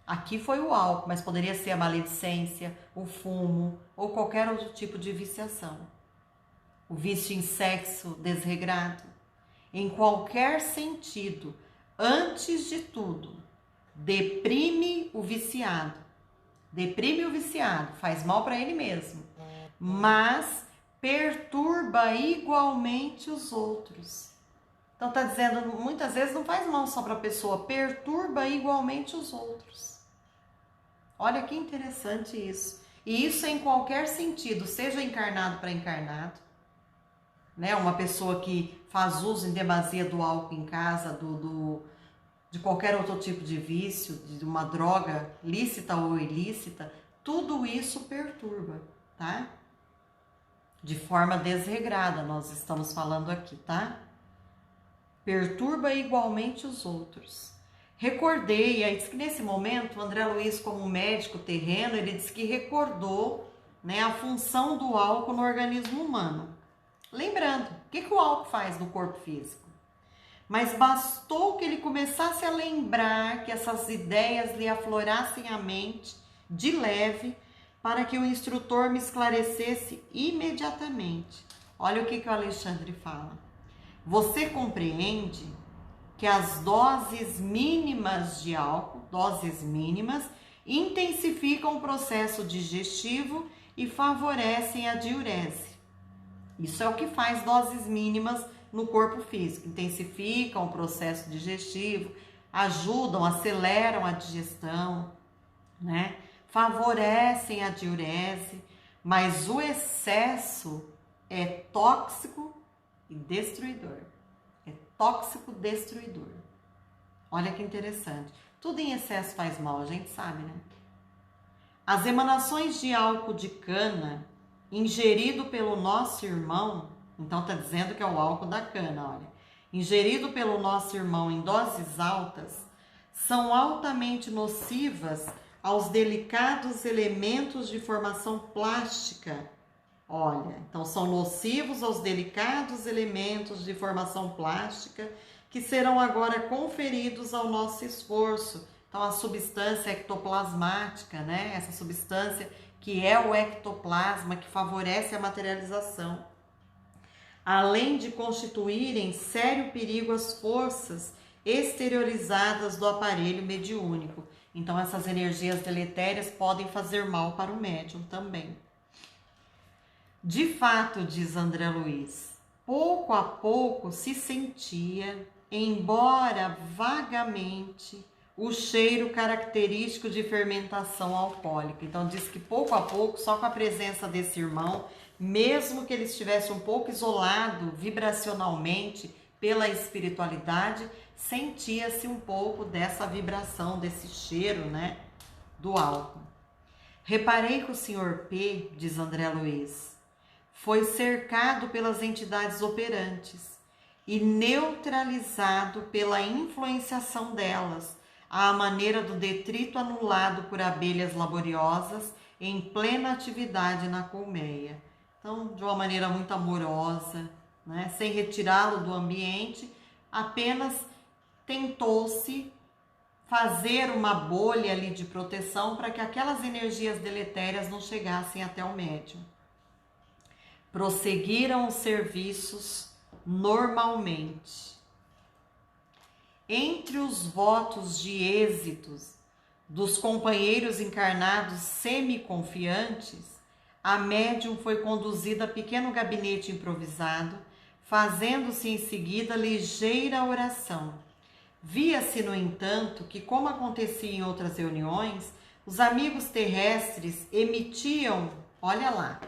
Aqui foi o álcool, mas poderia ser a maledicência, o fumo ou qualquer outro tipo de viciação. O vício em sexo desregrado, em qualquer sentido, antes de tudo, deprime o viciado. Deprime o viciado, faz mal para ele mesmo, mas perturba igualmente os outros. Então tá dizendo, muitas vezes não faz mal só para a pessoa, perturba igualmente os outros. Olha que interessante isso. E isso em qualquer sentido, seja encarnado para encarnado, né? Uma pessoa que faz uso em demasia do álcool em casa, de qualquer outro tipo de vício, de uma droga lícita ou ilícita, tudo isso perturba, tá? De forma desregrada, nós estamos falando aqui, tá? Perturba igualmente os outros. Recordei, aí diz que nesse momento, o André Luiz, como médico terreno, ele disse que recordou, né, a função do álcool no organismo humano. Lembrando, o que o álcool faz no corpo físico? Mas bastou que ele começasse a lembrar, que essas ideias lhe aflorassem a mente de leve, para que o instrutor me esclarecesse imediatamente. Olha o que o Alexandre fala. Você compreende que as doses mínimas de álcool, doses mínimas, intensificam o processo digestivo e favorecem a diurese. Isso é o que faz doses mínimas no corpo físico, intensificam o processo digestivo, ajudam, aceleram a digestão, né? Favorecem a diurese, mas o excesso é tóxico e destruidor. É tóxico destruidor. Olha que interessante. Tudo em excesso faz mal, a gente sabe, né? As emanações de álcool de cana ingerido pelo nosso irmão, então está dizendo que é o álcool da cana, olha. Ingerido pelo nosso irmão em doses altas, são altamente nocivas aos delicados elementos de formação plástica. Olha, então são nocivos aos delicados elementos de formação plástica que serão agora conferidos ao nosso esforço. Então a substância ectoplasmática, né? Essa substância que é o ectoplasma, que favorece a materialização. Além de constituírem sério perigo às forças exteriorizadas do aparelho mediúnico. Então essas energias deletérias podem fazer mal para o médium também. De fato, diz André Luiz, pouco a pouco se sentia, embora vagamente, o cheiro característico de fermentação alcoólica. Então diz que pouco a pouco, só com a presença desse irmão, mesmo que ele estivesse um pouco isolado vibracionalmente pela espiritualidade, sentia-se um pouco dessa vibração, desse cheiro, né, do álcool. Reparei que o Sr. P, diz André Luiz, foi cercado pelas entidades operantes e neutralizado pela influenciação delas, à maneira do detrito anulado por abelhas laboriosas em plena atividade na colmeia. Então, de uma maneira muito amorosa, né, sem retirá-lo do ambiente, apenas tentou-se fazer uma bolha ali de proteção para que aquelas energias deletérias não chegassem até o médium. Prosseguiram os serviços normalmente. Entre os votos de êxitos dos companheiros encarnados semi-confiantes, a médium foi conduzida a pequeno gabinete improvisado, fazendo-se em seguida ligeira oração. Via-se, no entanto, que, como acontecia em outras reuniões, os amigos terrestres emitiam, olha lá,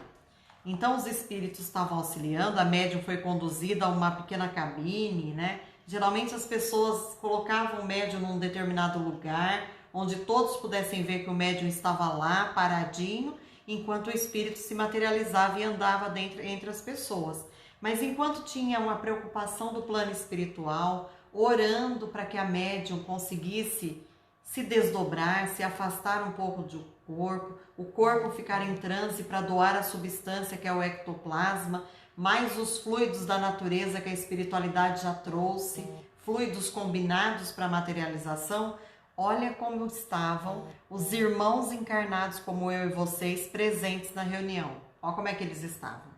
então os espíritos estavam auxiliando, a médium foi conduzida a uma pequena cabine, né? Geralmente as pessoas colocavam o médium num determinado lugar, onde todos pudessem ver que o médium estava lá, paradinho, enquanto o espírito se materializava e andava entre as pessoas. Mas enquanto tinha uma preocupação do plano espiritual, orando para que a médium conseguisse se desdobrar, se afastar um pouco do corpo, o corpo ficar em transe para doar a substância que é o ectoplasma, mais os fluidos da natureza que a espiritualidade já trouxe, fluidos combinados para a materialização. Olha como estavam os irmãos encarnados como eu e vocês presentes na reunião. Olha como é que eles estavam.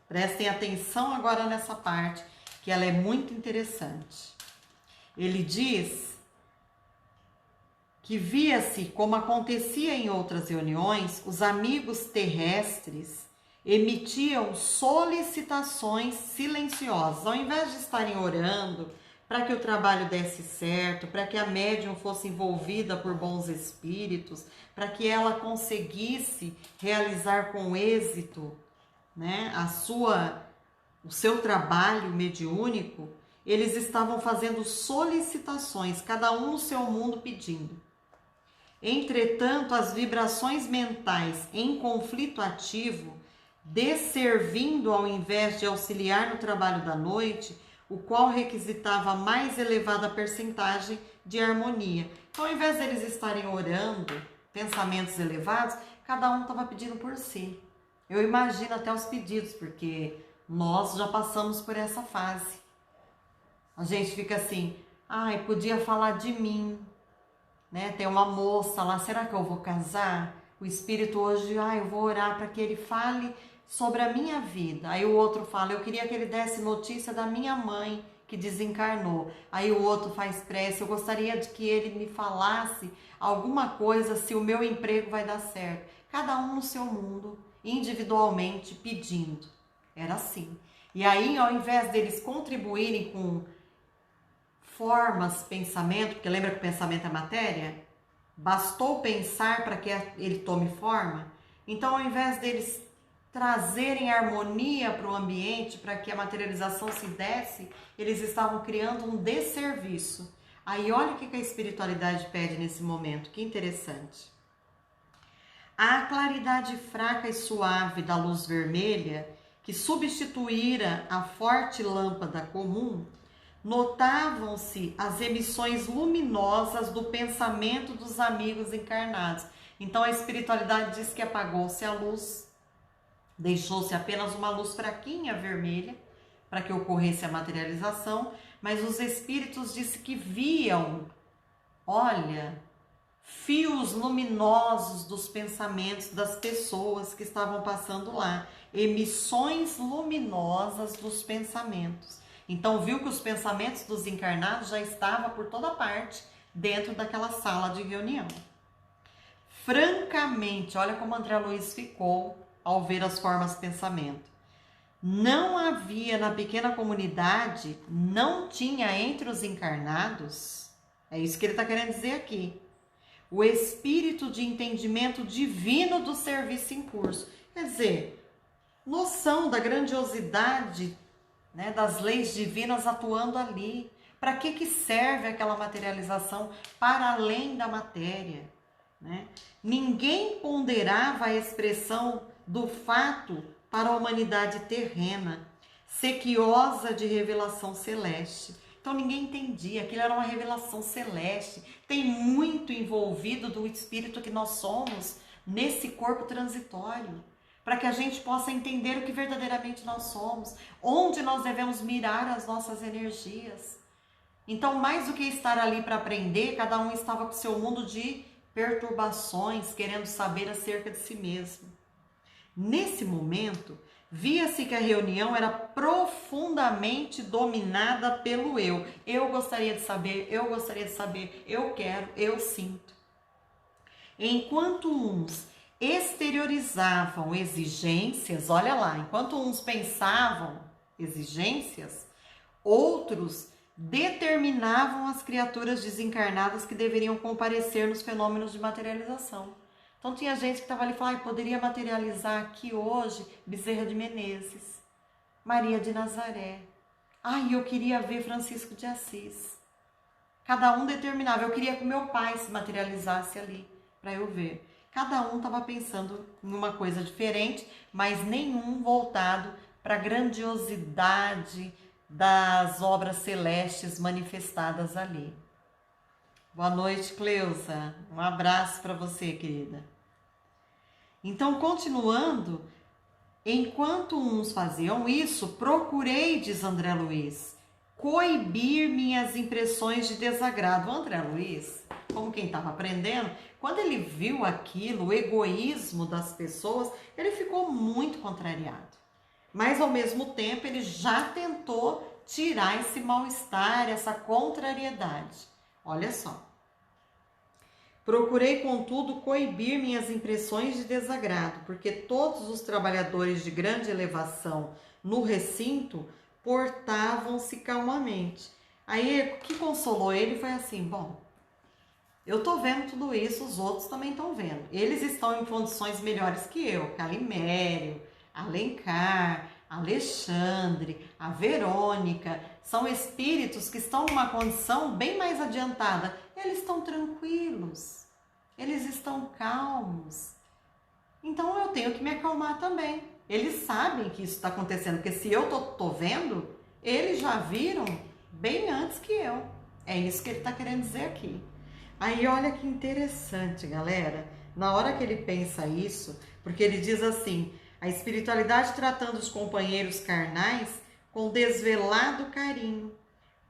Prestem atenção agora nessa parte, que ela é muito interessante. Ele diz que via-se, como acontecia em outras reuniões, os amigos terrestres emitiam solicitações silenciosas. Ao invés de estarem orando para que o trabalho desse certo, para que a médium fosse envolvida por bons espíritos, para que ela conseguisse realizar com êxito, né, o seu trabalho mediúnico, eles estavam fazendo solicitações, cada um no seu mundo pedindo. Entretanto, as vibrações mentais em conflito ativo, desservindo ao invés de auxiliar no trabalho da noite, o qual requisitava mais elevada percentagem de harmonia. Então, ao invés deles estarem orando, pensamentos elevados, cada um estava pedindo por si. Eu imagino até os pedidos, porque nós já passamos por essa fase. A gente fica assim, ai, podia falar de mim, né? Tem uma moça lá, será que eu vou casar? O espírito hoje, eu vou orar para que ele fale sobre a minha vida. Aí o outro fala, eu queria que ele desse notícia da minha mãe que desencarnou. Aí o outro faz prece, eu gostaria de que ele me falasse alguma coisa se o meu emprego vai dar certo. Cada um no seu mundo, individualmente, pedindo. Era assim. E aí, ao invés deles contribuírem com formas pensamento, porque lembra que o pensamento é matéria? Bastou pensar para que ele tome forma? Então, ao invés deles trazerem harmonia para o ambiente, para que a materialização se desse, eles estavam criando um desserviço. Aí olha o que a espiritualidade pede nesse momento, que interessante. A claridade fraca e suave da luz vermelha, que substituíra a forte lâmpada comum, notavam-se as emissões luminosas do pensamento dos amigos encarnados. Então a espiritualidade diz que apagou-se a luz, deixou-se apenas uma luz fraquinha vermelha para que ocorresse a materialização, mas os espíritos dizem que viam, olha, fios luminosos dos pensamentos das pessoas que estavam passando lá, emissões luminosas dos pensamentos. Então viu que os pensamentos dos encarnados já estavam por toda parte dentro daquela sala de reunião. Francamente, olha como André Luiz ficou ao ver as formas de pensamento. Não havia na pequena comunidade, não tinha entre os encarnados, é isso que ele está querendo dizer aqui, o espírito de entendimento divino do serviço em curso. Quer dizer, noção da grandiosidade, né, das leis divinas atuando ali. Para que serve aquela materialização para além da matéria? Né? Ninguém ponderava a expressão do fato para a humanidade terrena, sequiosa de revelação celeste. Então ninguém entendia, aquilo era uma revelação celeste. Tem muito envolvido do espírito que nós somos nesse corpo transitório, para que a gente possa entender o que verdadeiramente nós somos, onde nós devemos mirar as nossas energias. Então, mais do que estar ali para aprender, cada um estava com o seu mundo de perturbações, querendo saber acerca de si mesmo. Nesse momento, via-se que a reunião era profundamente dominada pelo eu. Eu gostaria de saber, eu quero, eu sinto. Enquanto uns exteriorizavam exigências, olha lá, enquanto uns pensavam exigências, outros determinavam as criaturas desencarnadas que deveriam comparecer nos fenômenos de materialização. Então tinha gente que estava ali e falava, poderia materializar aqui hoje Bezerra de Menezes, Maria de Nazaré. Eu queria ver Francisco de Assis. Cada um determinava, eu queria que meu pai se materializasse ali, para eu ver. Cada um estava pensando em uma coisa diferente, mas nenhum voltado para a grandiosidade das obras celestes manifestadas ali. Boa noite, Cleusa. Um abraço para você, querida. Então, continuando, enquanto uns faziam isso, procurei, diz André Luiz, coibir minhas impressões de desagrado. O André Luiz, como quem estava aprendendo, quando ele viu aquilo, o egoísmo das pessoas, ele ficou muito contrariado. Mas, ao mesmo tempo, ele já tentou tirar esse mal-estar, essa contrariedade. Olha só. Procurei, contudo, coibir minhas impressões de desagrado, porque todos os trabalhadores de grande elevação no recinto portavam-se calmamente. Aí, o que consolou ele foi assim, bom, eu estou vendo tudo isso, os outros também estão vendo. Eles estão em condições melhores que eu, Calimério, Alencar, Alexandre, a Verônica, são espíritos que estão numa condição bem mais adiantada. Eles estão tranquilos, eles estão calmos. Então eu tenho que me acalmar também. Eles sabem que isso está acontecendo, porque se eu tô vendo, eles já viram bem antes que eu. É isso que ele está querendo dizer aqui. Aí olha que interessante, galera. Na hora que ele pensa isso, porque ele diz assim, a espiritualidade tratando os companheiros carnais com desvelado carinho,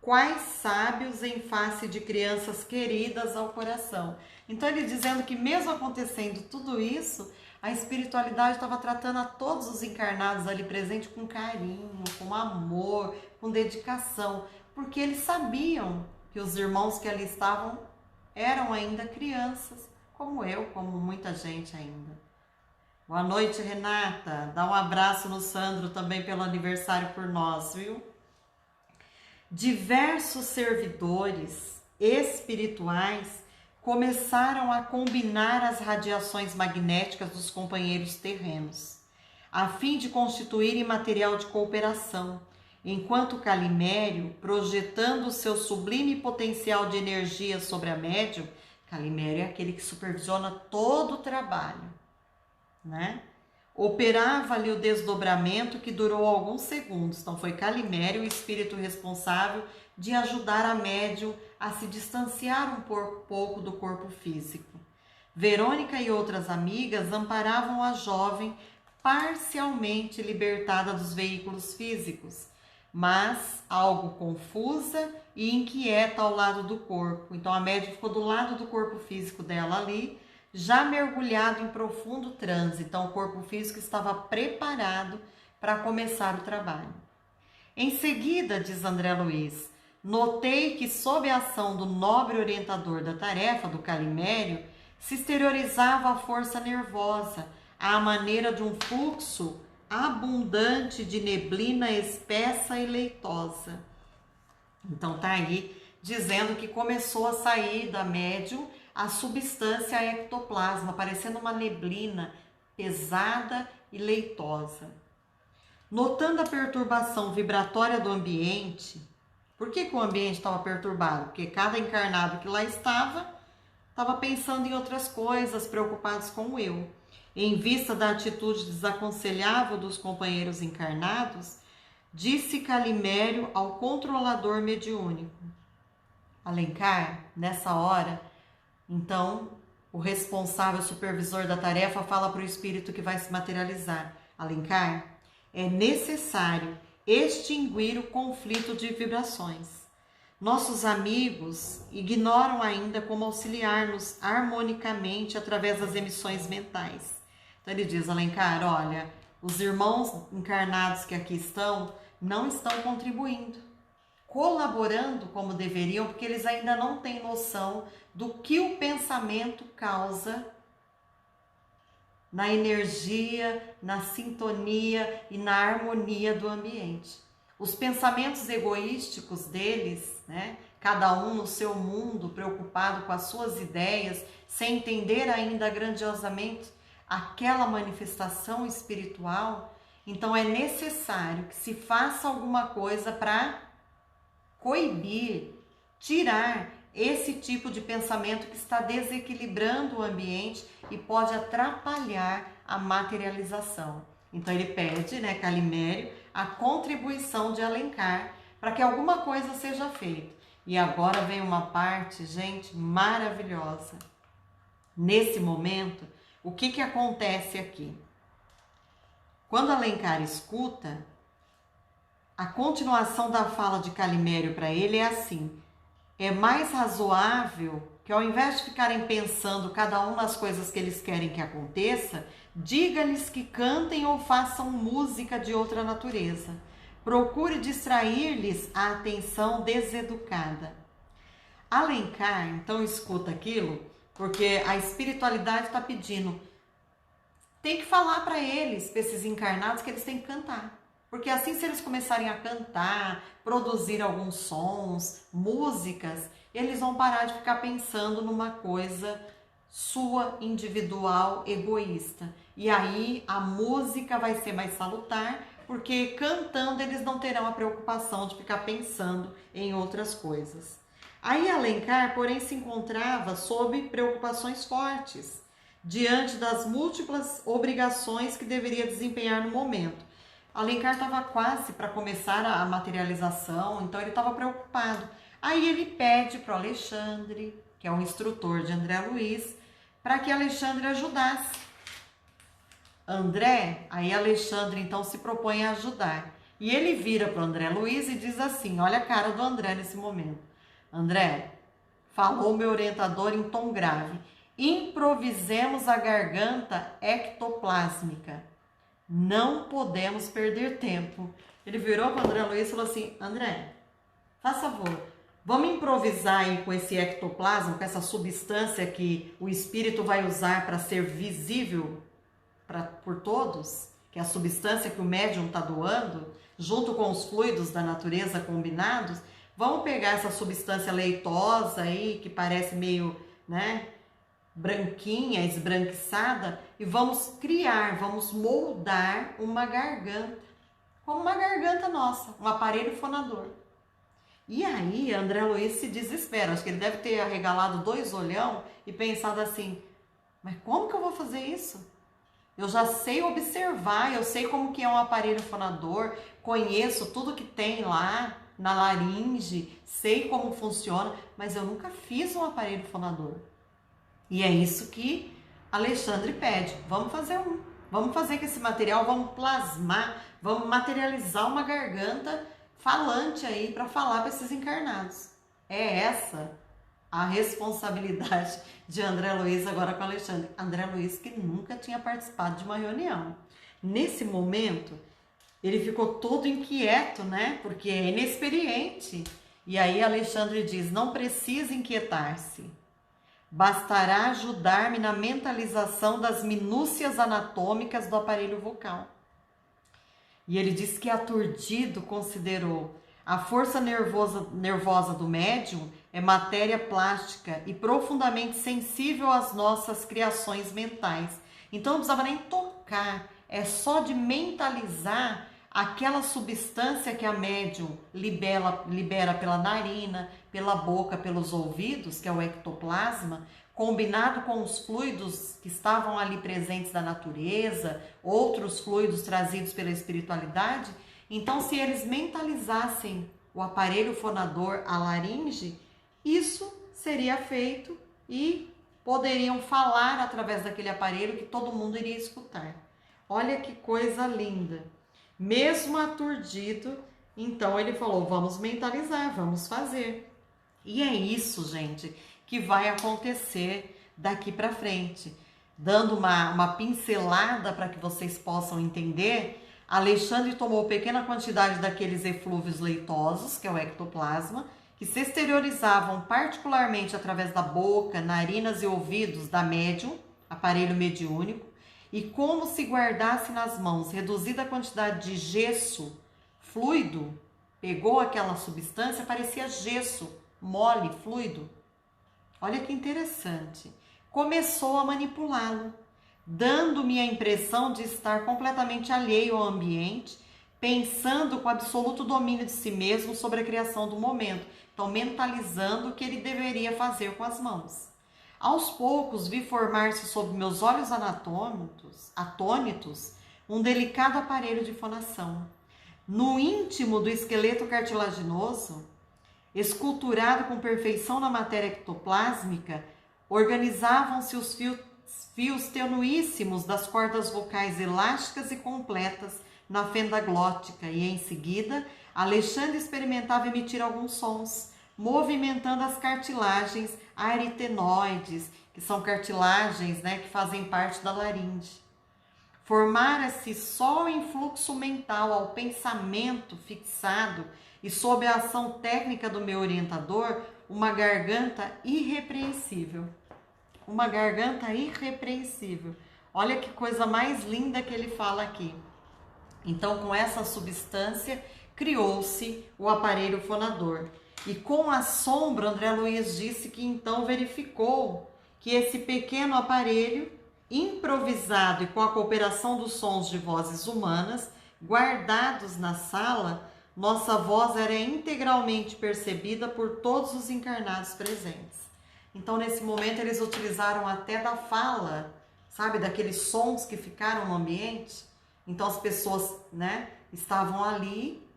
quais sábios em face de crianças queridas ao coração. Então ele dizendo que mesmo acontecendo tudo isso, a espiritualidade estava tratando a todos os encarnados ali presentes com carinho, com amor, com dedicação, porque eles sabiam que os irmãos que ali estavam eram ainda crianças, como eu, como muita gente ainda. Boa noite, Renata. Dá um abraço no Sandro também pelo aniversário por nós, viu? diversos servidores espirituais começaram a combinar as radiações magnéticas dos companheiros terrenos, a fim de constituírem material de cooperação, enquanto Calimério, projetando o seu sublime potencial de energia sobre a médium, Calimério é aquele que supervisiona todo o trabalho, né? Operava ali o desdobramento que durou alguns segundos. Então foi Calimério o espírito responsável de ajudar a médium a se distanciar um pouco do corpo físico. Verônica e outras amigas amparavam a jovem parcialmente libertada dos veículos físicos, mas algo confusa e inquieta ao lado do corpo. Então a médium ficou do lado do corpo físico dela ali, já mergulhado em profundo transe. Então o corpo físico estava preparado para começar o trabalho. Em seguida, diz André Luiz, notei que sob a ação do nobre orientador da tarefa, do Calimério, se exteriorizava a força nervosa, à maneira de um fluxo abundante de neblina espessa e leitosa. Então tá aí dizendo que começou a sair da médium a substância ectoplasma, parecendo uma neblina pesada e leitosa. Notando a perturbação vibratória do ambiente, por que o ambiente estava perturbado? Porque cada encarnado que lá estava pensando em outras coisas, preocupados com o eu. Em vista da atitude desaconselhável dos companheiros encarnados, disse Calimério ao controlador mediúnico. Alencar, nessa hora, então, o responsável supervisor da tarefa fala para o espírito que vai se materializar. Alencar, é necessário extinguir o conflito de vibrações. Nossos amigos ignoram ainda como auxiliar-nos harmonicamente através das emissões mentais. Então ele diz, Alencar, olha, os irmãos encarnados que aqui estão não estão contribuindo, colaborando como deveriam, porque eles ainda não têm noção do que o pensamento causa na energia, na sintonia e na harmonia do ambiente. Os pensamentos egoísticos deles, né, cada um no seu mundo, preocupado com as suas ideias, sem entender ainda grandiosamente aquela manifestação espiritual, então é necessário que se faça alguma coisa para coibir, tirar esse tipo de pensamento que está desequilibrando o ambiente e pode atrapalhar a materialização. Então ele pede, né, Calimério, a contribuição de Alencar para que alguma coisa seja feita. E agora vem uma parte, gente, maravilhosa. Nesse momento, o que acontece aqui? Quando Alencar escuta, a continuação da fala de Calimério para ele é assim: é mais razoável que ao invés de ficarem pensando cada um nas coisas que eles querem que aconteça, diga-lhes que cantem ou façam música de outra natureza. Procure distrair-lhes a atenção deseducada. Alencar, então, escuta aquilo, porque a espiritualidade está pedindo. Tem que falar para eles, para esses encarnados, que eles têm que cantar. Porque assim, se eles começarem a cantar, produzir alguns sons, músicas, eles vão parar de ficar pensando numa coisa sua, individual, egoísta. E aí a música vai ser mais salutar, porque cantando eles não terão a preocupação de ficar pensando em outras coisas. Aí Alencar, porém, se encontrava sob preocupações fortes, diante das múltiplas obrigações que deveria desempenhar no momento. Alencar estava quase para começar a materialização, então ele estava preocupado. Aí ele pede para o Alexandre, que é o instrutor de André Luiz, para que Alexandre ajudasse. Aí Alexandre então se propõe a ajudar. E ele vira para o André Luiz e diz assim, olha a cara do André nesse momento. André, falou meu orientador em tom grave, improvisemos a garganta ectoplásmica. Não podemos perder tempo. Ele virou para o André Luiz e falou assim, André, faz favor, vamos improvisar aí com esse ectoplasma, com essa substância que o espírito vai usar para ser visível por todos, que é a substância que o médium está doando, junto com os fluidos da natureza combinados. Vamos pegar essa substância leitosa aí, que parece meio, né, branquinha, esbranquiçada, e vamos criar, vamos moldar uma garganta, como uma garganta nossa, um aparelho fonador. E aí, André Luiz se desespera. Acho que ele deve ter arregalado 2 olhão e pensado assim, mas como que eu vou fazer isso? Eu já sei observar, eu sei como que é um aparelho fonador, conheço tudo que tem lá na laringe, sei como funciona, mas eu nunca fiz um aparelho fonador. E é isso que Alexandre pede. Vamos fazer um. Vamos fazer com esse material, vamos plasmar, vamos materializar uma garganta falante aí para falar para esses encarnados. É essa a responsabilidade de André Luiz agora com Alexandre. André Luiz que nunca tinha participado de uma reunião. Nesse momento, ele ficou todo inquieto, né? Porque é inexperiente. E aí Alexandre diz, não precisa inquietar-se. Bastará ajudar-me na mentalização das minúcias anatômicas do aparelho vocal. E ele diz que aturdido considerou a força nervosa do médium é matéria plástica e profundamente sensível às nossas criações mentais. Então não precisava nem tocar, é só de mentalizar aquela substância que a médium libera pela narina, pela boca, pelos ouvidos, que é o ectoplasma, combinado com os fluidos que estavam ali presentes da natureza, outros fluidos trazidos pela espiritualidade. Então, se eles mentalizassem o aparelho fonador, a laringe, isso seria feito e poderiam falar através daquele aparelho que todo mundo iria escutar. Olha que coisa linda! Mesmo aturdido, então ele falou, vamos mentalizar, vamos fazer. E é isso, gente, que vai acontecer daqui para frente. Dando uma pincelada para que vocês possam entender, Alexandre tomou pequena quantidade daqueles eflúvios leitosos, que é o ectoplasma, que se exteriorizavam particularmente através da boca, narinas e ouvidos da médium, aparelho mediúnico, e como se guardasse nas mãos reduzida quantidade de gesso fluido, pegou aquela substância, parecia gesso, mole, fluido. Olha que interessante. Começou a manipulá-lo, dando-me a impressão de estar completamente alheio ao ambiente, pensando com absoluto domínio de si mesmo sobre a criação do momento. Então, mentalizando o que ele deveria fazer com as mãos. Aos poucos, vi formar-se sob meus olhos atônitos, um delicado aparelho de fonação. No íntimo do esqueleto cartilaginoso, esculturado com perfeição na matéria ectoplásmica, organizavam-se os fios tenuíssimos das cordas vocais elásticas e completas na fenda glótica, e em seguida, Alexandre experimentava emitir alguns sons, movimentando as cartilagens aritenoides, que são cartilagens, né, que fazem parte da laringe. Formara-se só o influxo mental ao pensamento fixado e sob a ação técnica do meu orientador, uma garganta irrepreensível. Uma garganta irrepreensível. Olha que coisa mais linda que ele fala aqui. Então, com essa substância, criou-se o aparelho fonador. E com assombro, André Luiz disse que então verificou que esse pequeno aparelho, improvisado e com a cooperação dos sons de vozes humanas, guardados na sala, nossa voz era integralmente percebida por todos os encarnados presentes. Então, nesse momento, eles utilizaram até da fala, sabe, daqueles sons que ficaram no ambiente. Então, as pessoas, né, estavam ali.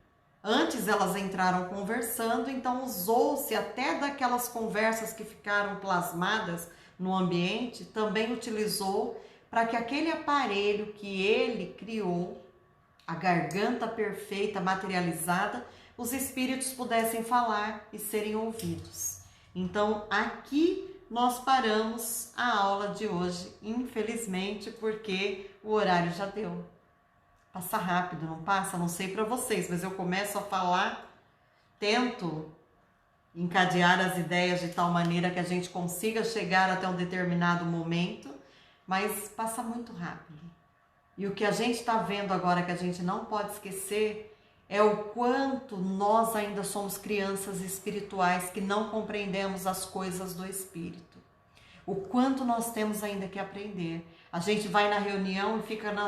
Antes elas entraram conversando, então usou-se até daquelas conversas que ficaram plasmadas no ambiente, também utilizou para que aquele aparelho que ele criou, a garganta perfeita, materializada, os espíritos pudessem falar e serem ouvidos. Então, aqui nós paramos a aula de hoje, infelizmente, porque o horário já deu. Passa rápido, não passa? Não sei para vocês, mas eu começo a falar, tento encadear as ideias de tal maneira que a gente consiga chegar até um determinado momento, mas passa muito rápido. E o que a gente está vendo agora, que a gente não pode esquecer, é o quanto nós ainda somos crianças espirituais que não compreendemos as coisas do Espírito. O quanto nós temos ainda que aprender. A gente vai na reunião e fica no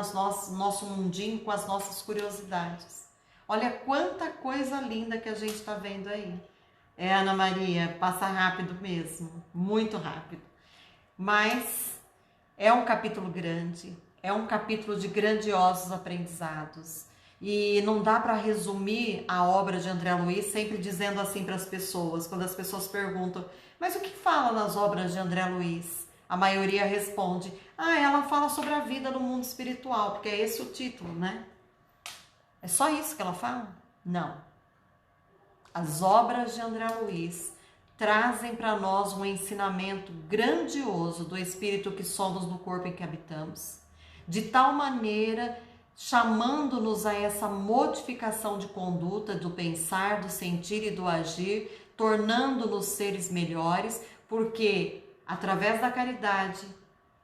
nosso mundinho com as nossas curiosidades. Olha quanta coisa linda que a gente está vendo aí. Ana Maria, passa rápido mesmo, muito rápido. Mas é um capítulo grande, é um capítulo de grandiosos aprendizados. E não dá para resumir a obra de André Luiz sempre dizendo assim para as pessoas, quando as pessoas perguntam, mas o que fala nas obras de André Luiz? A maioria responde, ela fala sobre a vida no mundo espiritual, porque é esse o título, né? É só isso que ela fala? Não. As obras de André Luiz trazem para nós um ensinamento grandioso do espírito que somos no corpo em que habitamos, de tal maneira chamando-nos a essa modificação de conduta, do pensar, do sentir e do agir, tornando-nos seres melhores, porque através da caridade,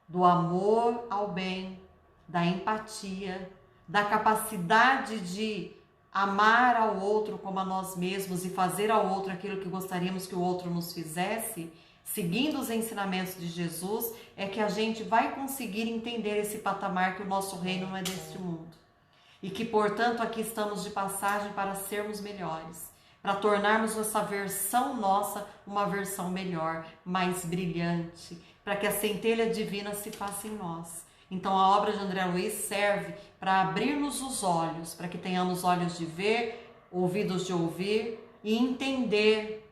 do amor ao bem, da empatia, da capacidade de amar ao outro como a nós mesmos e fazer ao outro aquilo que gostaríamos que o outro nos fizesse, seguindo os ensinamentos de Jesus, é que a gente vai conseguir entender esse patamar que o nosso reino não é deste mundo. E que, portanto, aqui estamos de passagem para sermos melhores, para tornarmos essa versão nossa uma versão melhor, mais brilhante, para que a centelha divina se faça em nós. Então a obra de André Luiz serve para abrir-nos os olhos, para que tenhamos olhos de ver, ouvidos de ouvir e entender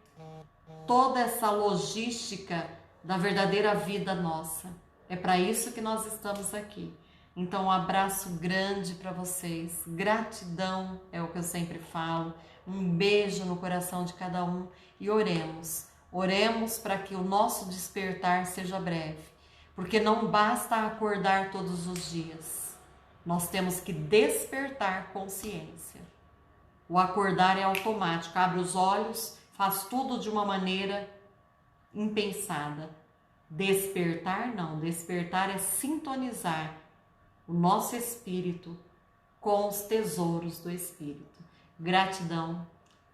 toda essa logística da verdadeira vida nossa. É para isso que nós estamos aqui. Então um abraço grande para vocês, gratidão é o que eu sempre falo, um beijo no coração de cada um e oremos. Oremos para que o nosso despertar seja breve. Porque não basta acordar todos os dias, nós temos que despertar consciência. O acordar é automático, abre os olhos, faz tudo de uma maneira impensada. Despertar não, despertar é sintonizar o nosso espírito com os tesouros do espírito. Gratidão,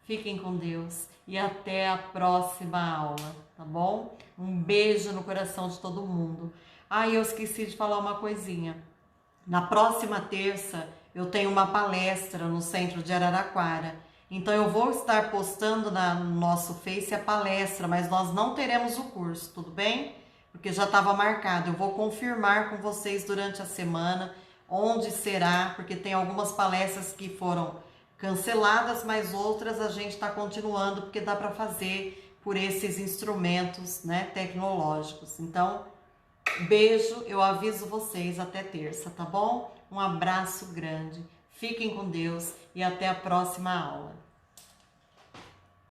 fiquem com Deus e até a próxima aula, tá bom? Um beijo no coração de todo mundo. Eu esqueci de falar uma coisinha. Na próxima terça eu tenho uma palestra no centro de Araraquara. Então eu vou estar postando no nosso Face a palestra, mas nós não teremos o curso, tudo bem? Porque já estava marcado. Eu vou confirmar com vocês durante a semana onde será, porque tem algumas palestras que foram canceladas, mas outras a gente está continuando porque dá para fazer por esses instrumentos, né, tecnológicos. Então, beijo, eu aviso vocês até terça, tá bom? Um abraço grande, fiquem com Deus e até a próxima aula.